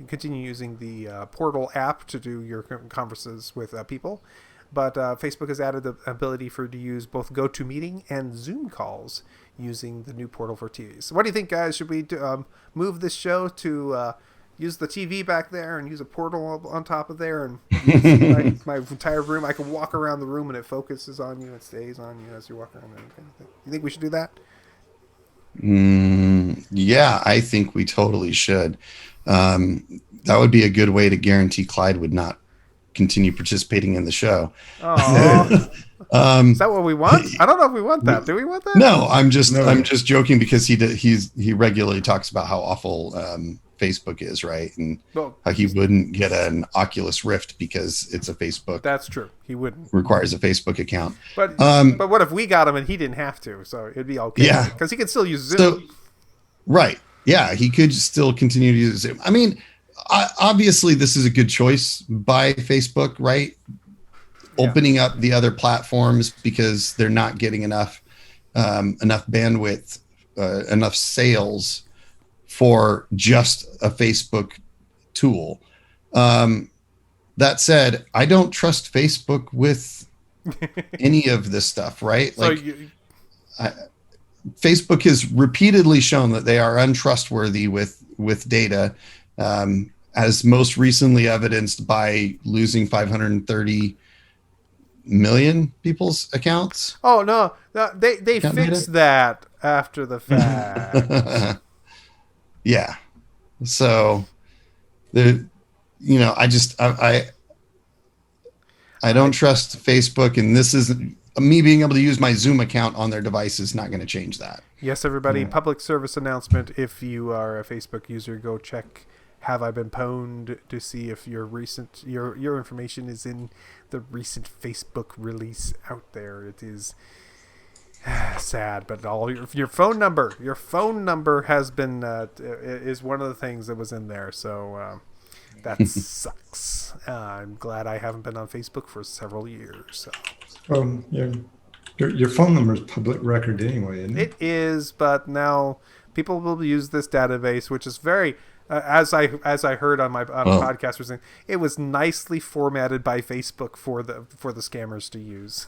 continue using the Portal app to do your converses with people, but Facebook has added the ability for you to use both GoToMeeting and Zoom calls using the new Portal for TVs. So what do you think, guys? Should we move this show to use the TV back there and use a portal on top of there and use my entire room? I can walk around the room and it focuses on you and stays on you as you walk around. You think we should do that? Yeah, I think we totally should. That would be a good way to guarantee Clyde would not continue participating in the show. Is that what we want? I don't know if we want that. Do we want that? No, I'm just joking because he regularly talks about how awful Facebook is, right? And how he wouldn't get an Oculus Rift because it's a Facebook. That's true. He wouldn't. Requires a Facebook account. But what if we got him and he didn't have to? So it'd be okay. Yeah. Because he could still use Zoom. So, right. Yeah, he could still continue to use Zoom. I mean, obviously this is a good choice by Facebook, right? Yeah. Opening up the other platforms because they're not getting enough bandwidth, enough sales for just a Facebook tool. That said, I don't trust Facebook with any of this stuff, right? So Facebook has repeatedly shown that they are untrustworthy with data, as most recently evidenced by losing 530 million people's accounts. Oh no, they fixed that after the fact. Yeah. So I don't trust Facebook, and this isn't me being able to use my Zoom account on their device is not going to change that. Yes, everybody, public service announcement. If you are a Facebook user, go check Have I Been Pwned to see if your information is in the recent Facebook release out there. It is sad, but all your phone number has been is one of the things that was in there. So that sucks. I'm glad I haven't been on Facebook for several years. So. Your phone number is public record anyway, isn't it? It is, but now people will use this database, which is very. As I heard on my podcast, was saying it was nicely formatted by Facebook for the scammers to use.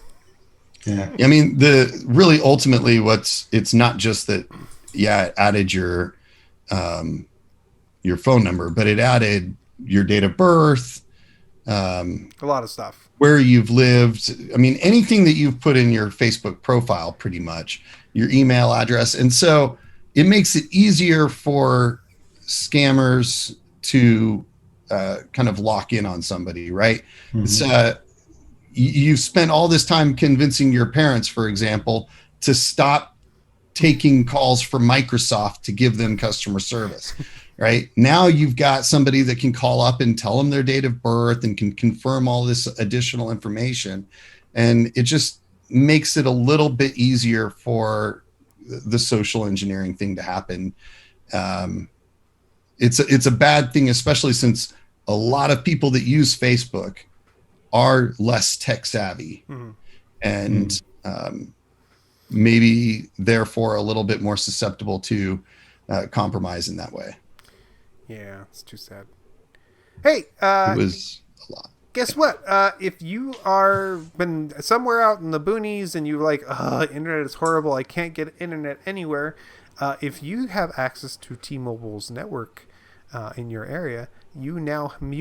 Yeah, I mean, ultimately it's not just that. Yeah, it added your phone number, but it added your date of birth, a lot of stuff, where you've lived. I mean, anything that you've put in your Facebook profile, pretty much your email address, and so it makes it easier for scammers to kind of lock in on somebody, right? Mm-hmm. It's you spent all this time convincing your parents, for example, to stop taking calls from Microsoft to give them customer service, right? Now you've got somebody that can call up and tell them their date of birth and can confirm all this additional information. And it just makes it a little bit easier for the social engineering thing to happen. It's a bad thing, especially since a lot of people that use Facebook are less tech savvy, and maybe therefore a little bit more susceptible to compromise in that way. Yeah, it's too sad. Hey, it was a lot. Guess what? If you are been somewhere out in the boonies and you're like, internet is horrible, I can't get internet anywhere. If you have access to T-Mobile's network in your area, you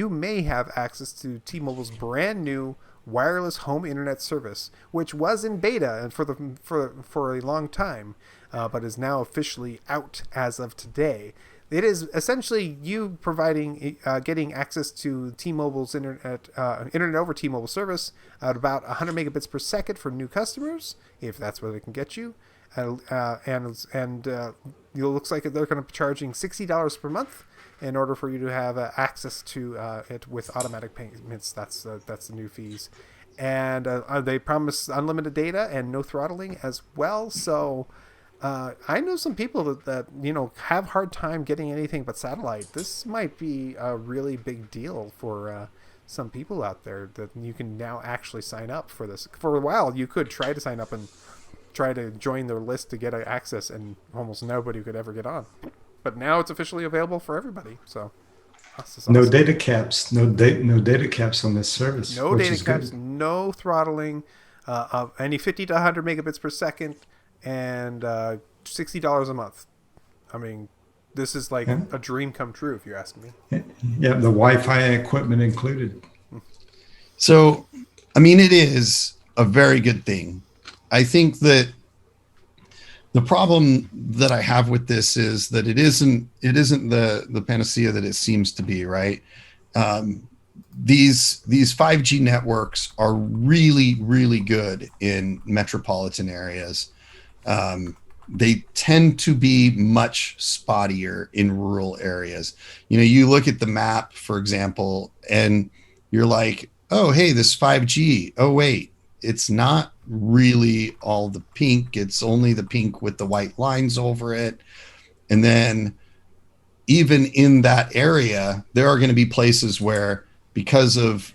may have access to T-Mobile's brand new wireless home internet service, which was in beta and for a long time, but is now officially out as of today. It is essentially you providing, getting access to T-Mobile's internet over T-Mobile service at about 100 megabits per second for new customers, if that's what it can get you. It looks like they're going to be charging $60 per month in order for you to have access to it with automatic payments. That's the new fees, and they promise unlimited data and no throttling as well. So. I know some people that have hard time getting anything but satellite. This might be a really big deal for some people out there, that you can now actually sign up for this. For a while, you could try to sign up and try to join their list to get access, and almost nobody could ever get on. But now it's officially available for everybody. So awesome. No data caps, no data caps on this service. No data caps, no throttling, of any 50 to 100 megabits per second. And $60 a month. I mean, this is like a dream come true, if you're asking me. Yeah, the Wi-Fi equipment included. So, I mean, it is a very good thing. I think that the problem that I have with this is that it isn't the panacea that it seems to be, right? These 5G networks are really, really good in metropolitan areas. They tend to be much spottier in rural areas. You look at the map, for example, and you're like, oh, hey, this 5G. Oh, wait, it's not really all the pink. It's only the pink with the white lines over it. And then even in that area, there are going to be places where, because of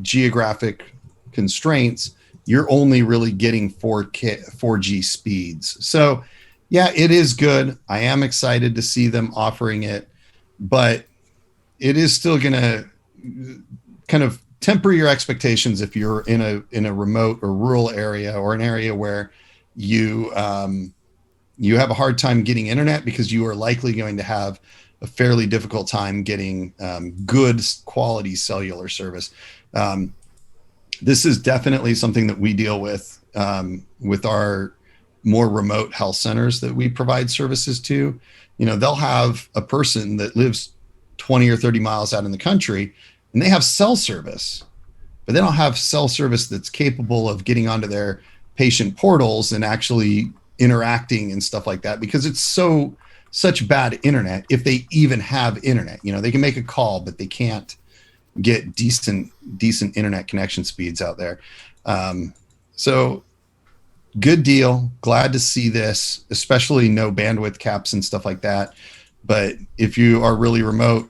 geographic constraints, you're only really getting 4G speeds. So, yeah, it is good. I am excited to see them offering it, but it is still going to kind of temper your expectations if you're in a remote or rural area, or an area where you have a hard time getting internet, because you are likely going to have a fairly difficult time getting good quality cellular service. This is definitely something that we deal with our more remote health centers that we provide services to. They'll have a person that lives 20 or 30 miles out in the country, and they have cell service, but they don't have cell service that's capable of getting onto their patient portals and actually interacting and stuff like that, because it's such bad internet. If they even have internet, they can make a call, but they can't get decent internet connection speeds out there. So good deal. Glad to see this, especially no bandwidth caps and stuff like that. But if you are really remote,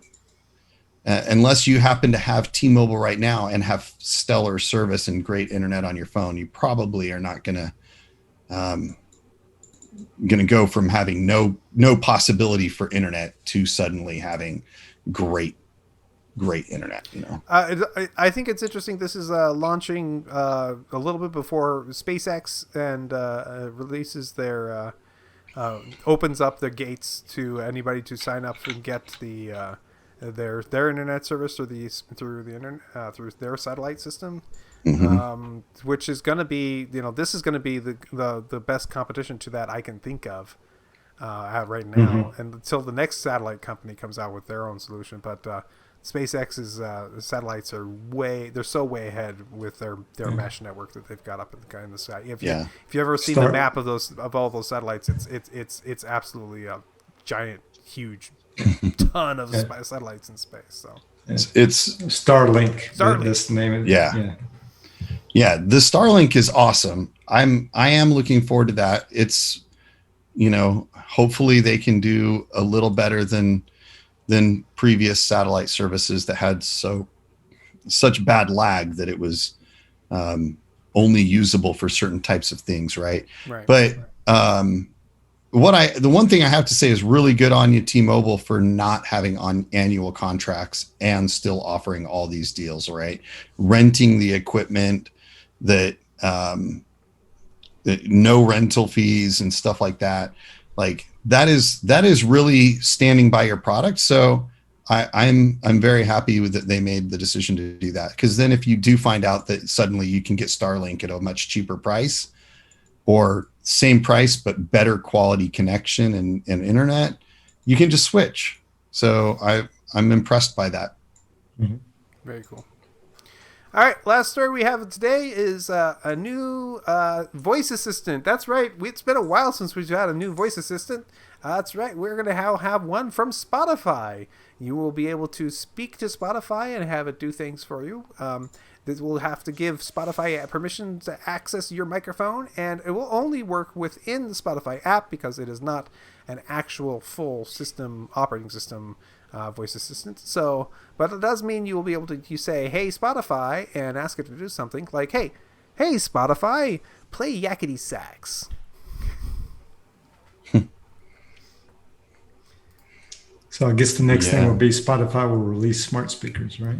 unless you happen to have T-Mobile right now and have stellar service and great internet on your phone, you probably are not going to go from having no possibility for internet to suddenly having great internet. I think it's interesting. This is launching a little bit before SpaceX and releases their opens up the gates to anybody to sign up and get the their internet service through the internet through their satellite system. Mm-hmm. Which is going to be, this is going to be the best competition to that I can think of right now, mm-hmm. and until the next satellite company comes out with their own solution. But SpaceX's satellites are they're so way ahead with their mesh network that they've got up in the sky. If you've ever seen the map of all those satellites, it's absolutely a giant, huge ton of satellites in space. So it's Starlink. That's the name of it. Yeah, the Starlink is awesome. I am looking forward to that. It's, hopefully they can do a little better than previous satellite services that had such bad lag that it was only usable for certain types of things, right? Right. But the one thing I have to say is really good on you, T-Mobile, for not having on annual contracts and still offering all these deals, right? Renting the equipment, that no rental fees and stuff like that. Like that is really standing by your product. So I'm very happy with that they made the decision to do that, because then if you do find out that suddenly you can get Starlink at a much cheaper price, or same price but better quality connection and internet, you can just switch. So I'm impressed by that. Mhm. Very cool. All right, last story we have today is a new voice assistant. That's right. It's been a while since we've had a new voice assistant. That's right. We're going to have one from Spotify. You will be able to speak to Spotify and have it do things for you. This will have to give Spotify permission to access your microphone, and it will only work within the Spotify app because it is not an actual full system, operating system voice assistant. So, but it does mean you will be able to say, "Hey Spotify," and ask it to do something like, "Hey Spotify, play Yakety Sax." So I guess the next thing will be Spotify will release smart speakers, right?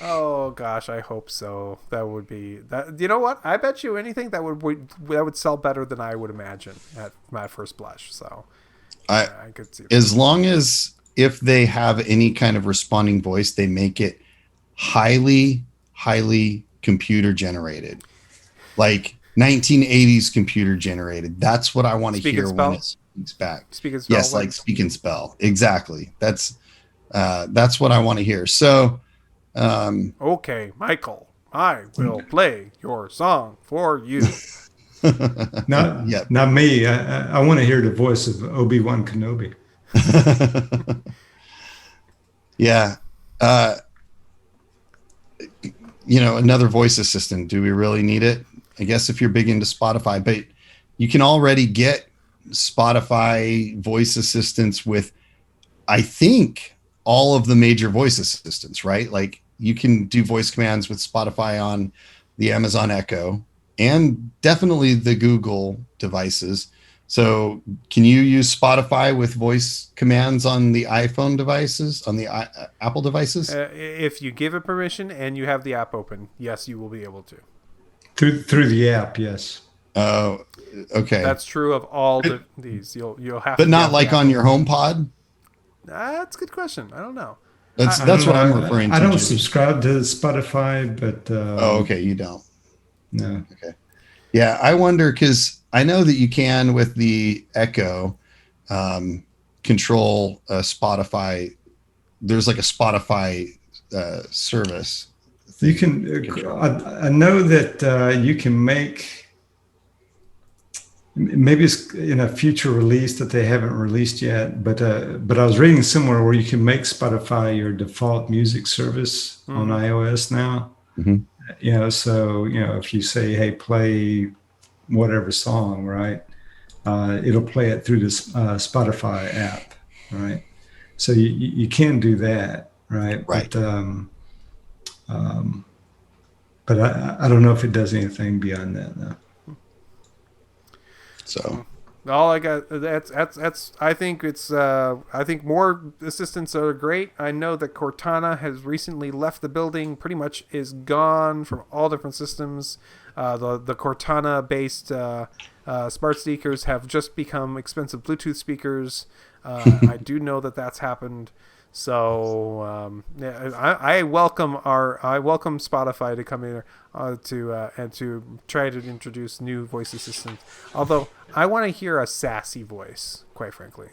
Oh gosh, I hope so. That would be that. You know what? I bet you anything that would sell better than I would imagine at my first blush. So I could see that. As long as if they have any kind of responding voice, they make it highly computer generated, like 1980s computer generated. That's what I want to hear when it speaks back. Speak and spell. Yes, like speak and spell. Exactly. That's what I want to hear. So. Okay, Michael, I will play your song for you. Not me. I want to hear the voice of Obi-Wan Kenobi. Yeah. Another voice assistant. Do we really need it? I guess if you're big into Spotify, but you can already get Spotify voice assistants with, I think, all of the major voice assistants, right? Like you can do voice commands with Spotify on the Amazon Echo and definitely the Google devices. So can you use Spotify with voice commands on the iPhone devices, on the Apple devices? If you give it permission and you have the app open, yes, you will be able to. Through the app, yes. Oh, okay. That's true of all these. You'll have, but not like on your HomePod. That's a good question. I don't know. That's what I'm referring to. I don't subscribe to Spotify, but okay, you don't. No. Okay. Yeah, I wonder, because I know that you can with the Echo control Spotify. There's like a Spotify service. You can. I know that you can make. Maybe it's in a future release that they haven't released yet, but I was reading somewhere where you can make Spotify your default music service on iOS now. Mm-hmm. So if you say, "Hey, play whatever song," right, it'll play it through the Spotify app, right? So you can do that, right? Right. But I don't know if it does anything beyond that now. So all I got that's I think more assistants are great. I know that Cortana has recently left the building, pretty much is gone from all different systems. The Cortana based smart speakers have just become expensive Bluetooth speakers. I do know that that's happened. So I welcome Spotify to come in to try to introduce new voice assistants. Although I want to hear a sassy voice, quite frankly.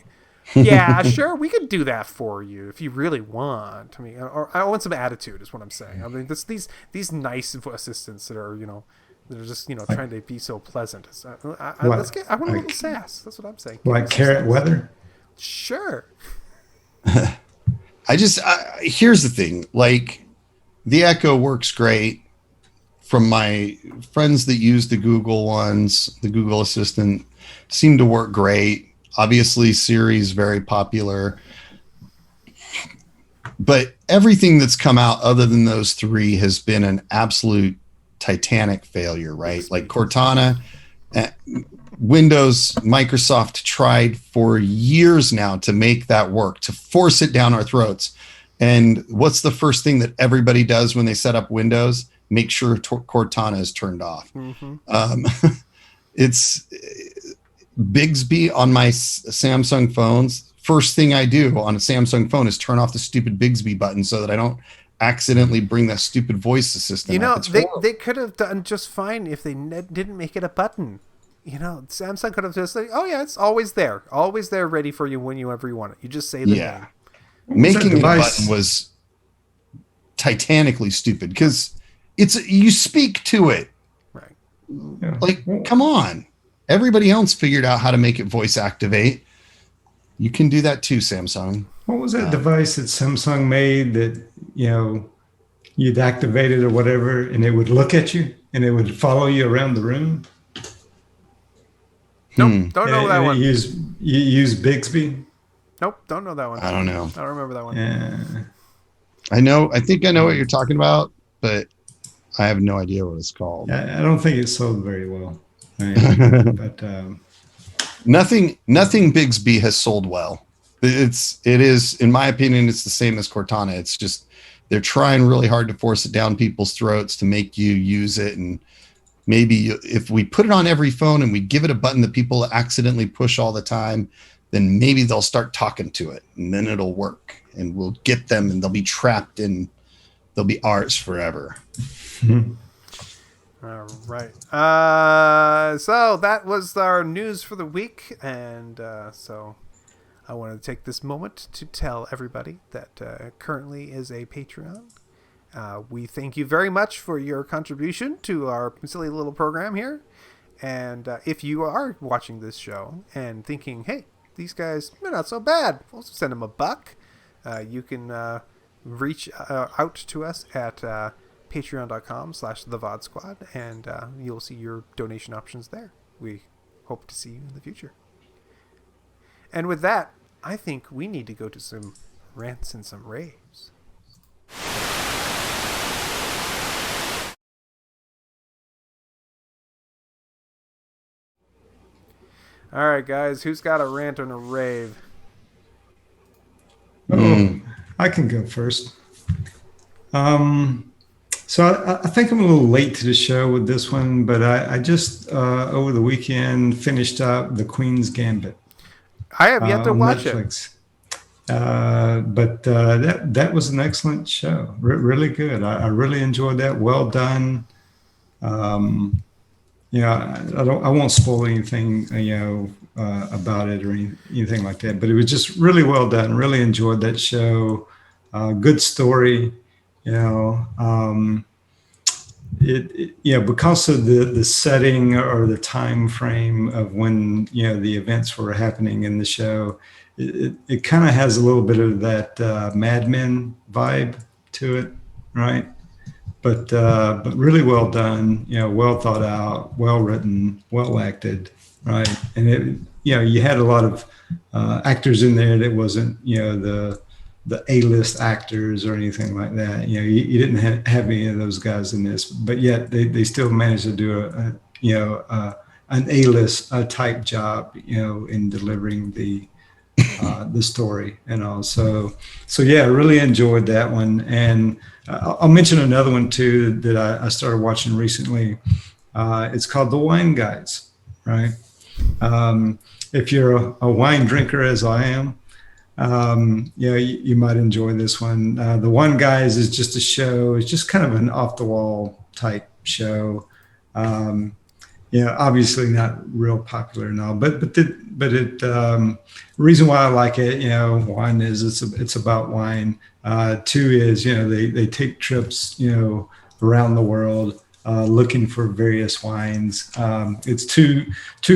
Yeah, sure, we could do that for you if you really want. I mean, or I want some attitude, is what I'm saying. I mean, these nice assistants that are they're just trying to be so pleasant. I want a little sass. That's what I'm saying. Like carrot weather. Sure. Here's the thing, like the Echo works great. From my friends that use the Google ones, the Google Assistant seem to work great. Obviously Siri's very popular, but everything that's come out other than those three has been an absolute Titanic failure, right? Like Cortana, Windows, Microsoft tried for years now to make that work, to force it down our throats. And what's the first thing that everybody does when they set up Windows? Make sure Cortana is turned off. It's Bixby on my Samsung phones. First thing I do on a Samsung phone is turn off the stupid Bixby button so that I don't accidentally bring that stupid voice assistant. You know, they could have done just fine if they didn't make it a button. You know, Samsung could have just said, "Oh yeah, it's always there, ready for you whenever you want it. You just say the name." Making a button was titanically stupid because you speak to it. Right. Yeah. Like, come on. Everybody else figured out how to make it voice activate. You can do that too, Samsung. What was that device that Samsung made that, you'd activate it or whatever, and it would look at you and it would follow you around the room? Nope, don't know that one. You use Bixby? Nope, don't know that one. I don't know. I don't remember that one. Yeah. I think I know what you're talking about, but I have no idea what it's called. I don't think it sold very well. Right? But nothing Bixby has sold well. It is, in my opinion, it's the same as Cortana. It's just they're trying really hard to force it down people's throats to make you use it. And maybe if we put it on every phone and we give it a button that people accidentally push all the time, then maybe they'll start talking to it, and then it'll work, and we'll get them, and they'll be trapped in, they'll be ours forever. All right. So that was our news for the week, and so I want to take this moment to tell everybody that currently is a Patreon. We thank you very much for your contribution to our silly little program here. And if you are watching this show and thinking, hey, these guys, they're not so bad, we'll send them $1. You can reach out to us at patreon.com/thevodsquad, and you'll see your donation options there. We hope to see you in the future. And with that, I think we need to go to some rants and some raves. All right, guys, who's got a rant and a rave? I can go first. So I think I'm a little late to the show with this one, but I just over the weekend finished up The Queen's Gambit. I have yet to watch Netflix. But that was an excellent show. Really good. I really enjoyed that. Well done. I won't spoil anything, about it or anything like that. But it was just really well done. Really enjoyed that show. Good story. Because of the setting or the time frame of when the events were happening in the show, it kind of has a little bit of that Mad Men vibe to it, right? But really well done, well thought out, well written, well acted, right? And you had a lot of actors in there that wasn't the A-list actors or anything like that. You didn't have any of those guys in this, but yet they still managed to do an A-list type job, in delivering the story and all. So yeah, I really enjoyed that one. And I'll mention another one too that I started watching recently. It's called The Wine Guys, right? If you're a wine drinker, as I am, you might enjoy this one. The Wine Guys is just a show. It's just kind of an off the wall type show. Obviously not real popular and all, but the reason why I like it, one is it's about wine. Two is, they take trips, around the world, looking for various wines. It's two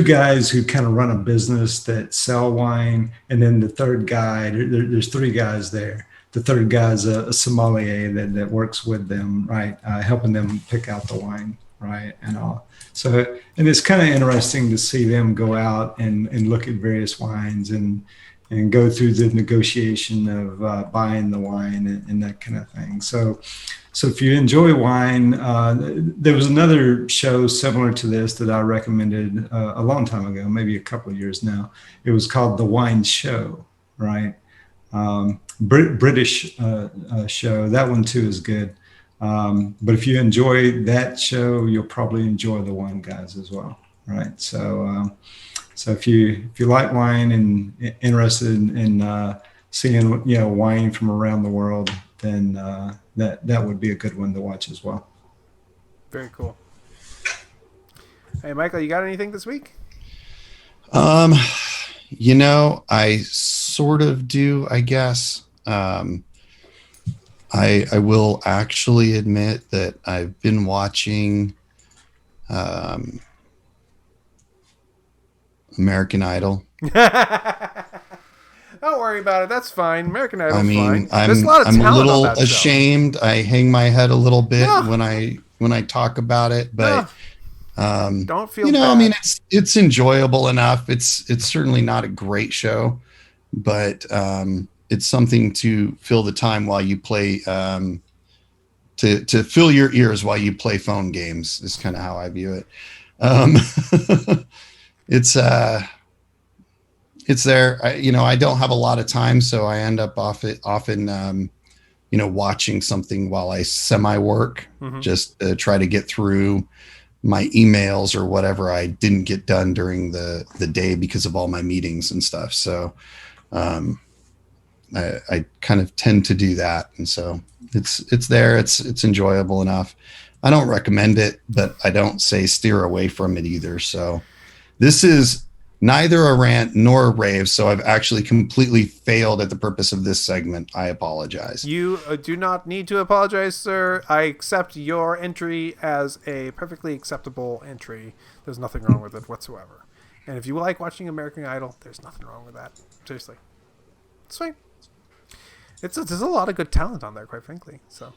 guys who kind of run a business that sell wine. And then the third guy, there's three guys there. The third guy's a sommelier that works with them, right? Helping them pick out the wine. Right. right? And all. So, and it's kind of interesting to see them go out and look at various wines and go through the negotiation of buying the wine and that kind of thing. So if you enjoy wine, there was another show similar to this that I recommended a long time ago, maybe a couple of years now. It was called The Wine Show, right? British show. That one too is good. But if you enjoy that show, you'll probably enjoy The Wine Guys as well, right? So if you like wine and interested in seeing wine from around the world, then that would be a good one to watch as well. Very cool. Hey, Michael, you got anything this week? I sort of do, I guess. I will actually admit that I've been watching American Idol. Don't worry about it. That's fine. American Idol's fine. There's a lot of talent I'm a little on that ashamed. show. I hang my head a little bit when I talk about it, but don't feel bad. It's enjoyable enough. It's certainly not a great show, but it's something to fill the time while you play to fill your ears while you play phone games is kind of how I view it. It's there. I don't have a lot of time, so I end up often watching something while I semi-work, just to try to get through my emails or whatever I didn't get done during the day because of all my meetings and stuff. So I kind of tend to do that, and so it's there. It's enjoyable enough. I don't recommend it, but I don't say steer away from it either. So this is neither a rant nor a rave, so I've actually completely failed at the purpose of this segment. I apologize. You do not need to apologize, sir. I accept your entry as a perfectly acceptable entry. There's nothing wrong with it whatsoever. And if you like watching American Idol, there's nothing wrong with that. Seriously. It's fine. There's a lot of good talent on there, quite frankly. So,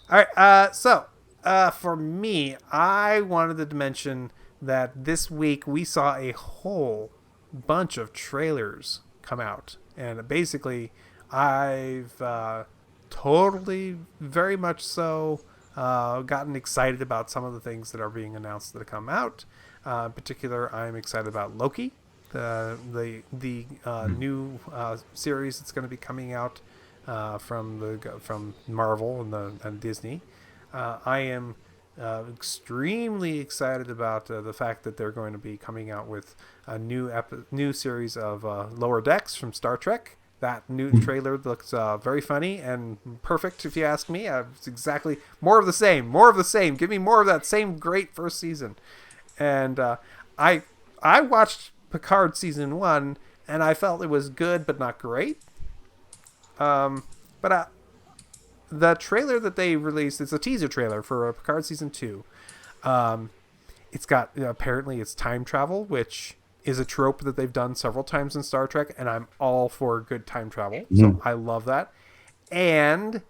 all right. For me, I wanted to mention that this week we saw a whole bunch of trailers come out, and basically I've totally, very much so, gotten excited about some of the things that are being announced that have come out. In particular, I'm excited about Loki, the new series that's going to be coming out from Marvel and Disney. I am extremely excited about the fact that they're going to be coming out with a new series of Lower Decks from Star Trek. That new trailer looks very funny and perfect, if you ask me. It's exactly more of the same. Give me more of that same great first season. And I watched Picard season 1, and I felt it was good but not great. But the trailer that they released, it's a teaser trailer for Picard season 2. It's got apparently it's time travel, which is a trope that they've done several times in Star Trek, and I'm all for good time travel. So I love that. And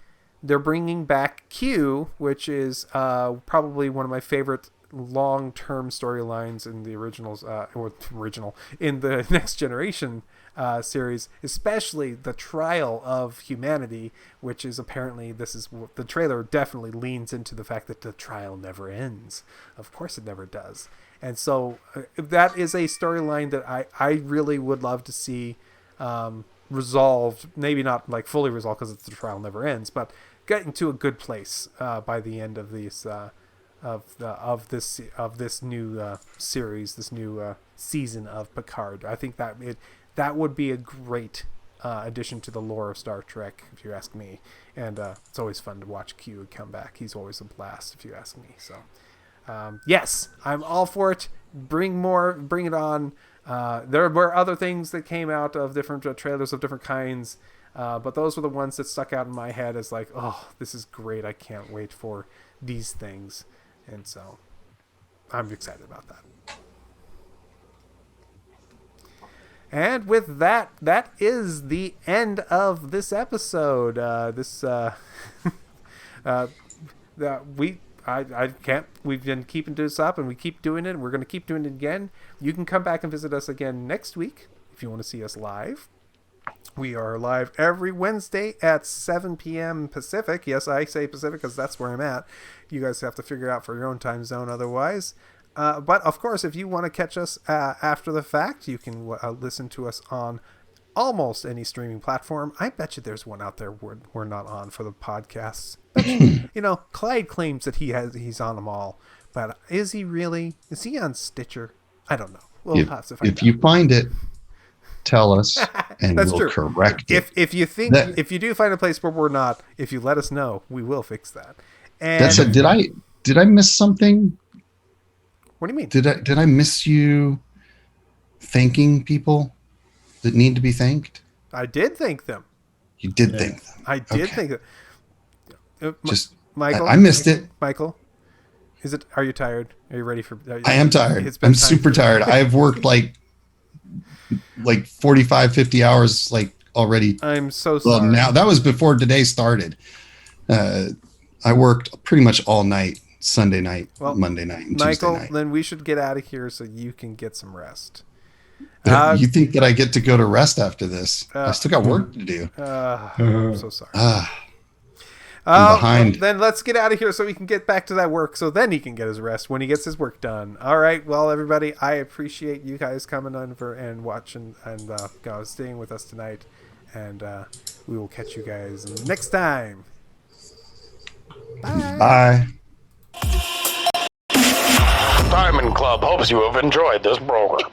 they're bringing back Q, which is probably one of my favorite long-term storylines in the in the Next Generation series, especially the trial of humanity, which is apparently the trailer definitely leans into the fact that the trial never ends. Of course it never does. And so that is a storyline that I really would love to see resolved, maybe not like fully resolved because the trial never ends, but getting to a good place by the end of these of this new series, this new season of Picard. I think that would be a great addition to the lore of Star Trek, if you ask me. And it's always fun to watch Q come back. He's always a blast, if you ask me. So, yes, I'm all for it. Bring it on. There were other things that came out of different trailers of different kinds, but those were the ones that stuck out in my head as like, oh, this is great. I can't wait for these things. And so I'm excited about that. And with that is the end of this episode. I can't. We've been keeping this up, and we keep doing it. And we're going to keep doing it again. You can come back and visit us again next week if you want to see us live. We are live every Wednesday at 7 p.m. Pacific. Yes, I say Pacific because that's where I'm at. You guys have to figure it out for your own time zone otherwise. But, of course, if you want to catch us after the fact, you can listen to us on almost any streaming platform. I bet you there's one out there we're not on for the podcasts. Clyde claims that he's on them all. But is he really? Is he on Stitcher? I don't know. We'll have to find out. If you find it, tell us, and we'll correct it. If you think if you do find a place where we're not, if you let us know, we will fix that. And that's it. Did I miss something? What do you mean? Did I miss you thanking people that need to be thanked? I did thank them. You did thank them. I did thank them. Just Michael, I missed it. Michael, are you tired? Are you ready for? I am tired. I'm super tired. I've worked like 45, 50 hours already. I'm so sorry. Well, now that was before today started. I worked pretty much all night, Sunday night, Monday night, and Tuesday night. Michael, then we should get out of here so you can get some rest. You think that I get to go to rest after this? I still got work to do. I'm so sorry. I'm behind. Then let's get out of here so we can get back to that work so then he can get his rest when he gets his work done. All right. Well, everybody, I appreciate you guys coming over and watching and staying with us tonight. And we will catch you guys next time. Bye. Diamond Club hopes you have enjoyed this program.